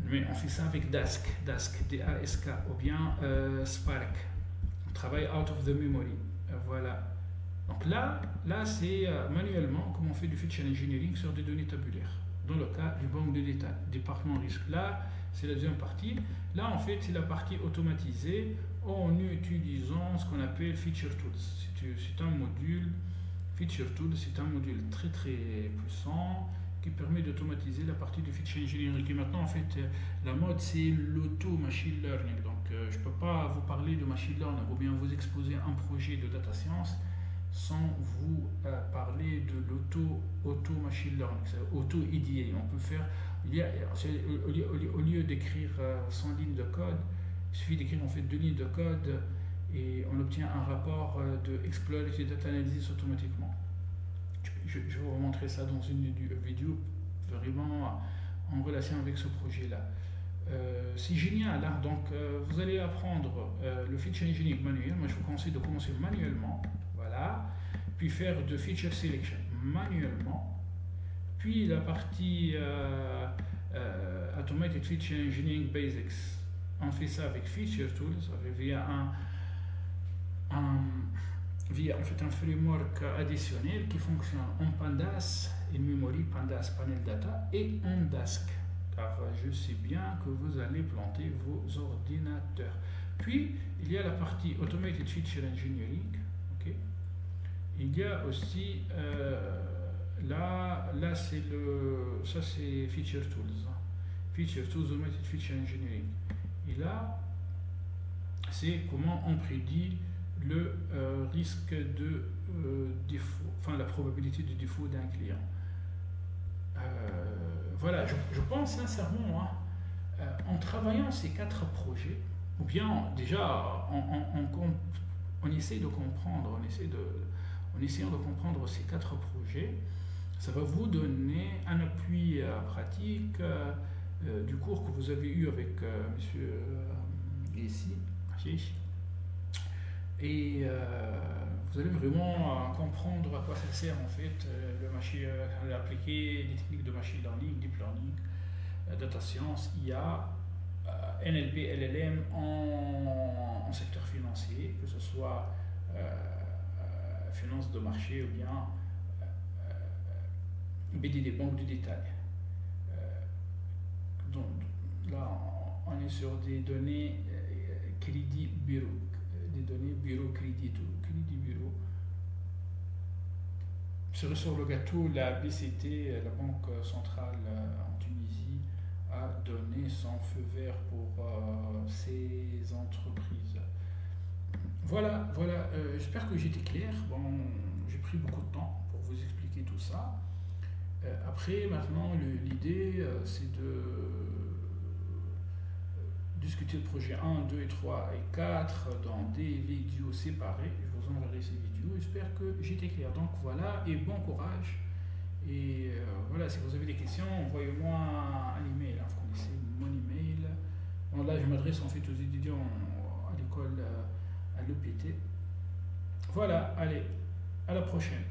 Mais on fait ça avec Dask, D-A-S-K, ou bien Spark. On travaille out of the memory. Voilà. Donc là c'est manuellement comment on fait du feature engineering sur des données tabulaires. Dans le cas du banque de détail, département risque. Là, c'est la deuxième partie. Là, en fait, c'est la partie automatisée en utilisant ce qu'on appelle Feature Tools. C'est un module. Feature Tool, c'est un module très très puissant qui permet d'automatiser la partie du feature engineering. Et maintenant, en fait, la mode, c'est l'auto-machine learning. Donc, je ne peux pas vous parler de machine learning ou bien vous exposer un projet de data science sans vous parler de l'auto-machine learning, c'est auto-EDA. On peut faire, au lieu d'écrire 100 lignes de code, il suffit d'écrire en fait 2 lignes de code et on obtient un rapport de Explorative Data Analysis automatiquement. Je vais vous montrer ça dans une vidéo vraiment en relation avec ce projet-là. C'est génial, hein? Donc vous allez apprendre le feature engineering manuel. Moi je vous conseille de commencer manuellement, voilà, puis faire de feature selection manuellement, puis la partie automated feature engineering basics. On fait ça avec feature tools, via en fait un framework additionnel qui fonctionne en Pandas, in memory, Pandas Panel Data et en Dask, car je sais bien que vous allez planter vos ordinateurs. Puis il y a la partie Automated Feature Engineering, okay. Il y a aussi là c'est ça c'est Feature Tools, Feature Tools Automated Feature Engineering. Et là c'est comment on prédit le risque de défaut, enfin la probabilité de défaut d'un client. Voilà, je pense sincèrement, hein, en travaillant ces 4 projets, ou bien déjà on essaie de comprendre, en essayant de comprendre ces 4 projets, ça va vous donner un appui pratique du cours que vous avez eu avec monsieur ici. Et vous allez vraiment comprendre à quoi ça sert en fait appliquer des techniques de machine learning, deep learning, data science, IA, NLP, LLM en secteur financier, que ce soit finance de marché ou bien BDD, banque de détail. Donc là on est sur des données crédit bureau. Des données bureau crédit bureau. Cerise sur le gâteau, la BCT, la Banque centrale en Tunisie, a donné son feu vert pour ces entreprises. Voilà, j'espère que j'étais clair. Bon, j'ai pris beaucoup de temps pour vous expliquer tout ça. Après, maintenant, l'idée, c'est de discuter de projet 1, 2 et 3 et 4 dans des vidéos séparées. Je vous enverrai ces vidéos. J'espère que j'étais clair. Donc voilà, et bon courage. Et voilà, si vous avez des questions, envoyez-moi un email. Vous connaissez mon email. Bon, là, je m'adresse en fait aux étudiants à l'école, à l'EPT. Voilà, allez, à la prochaine.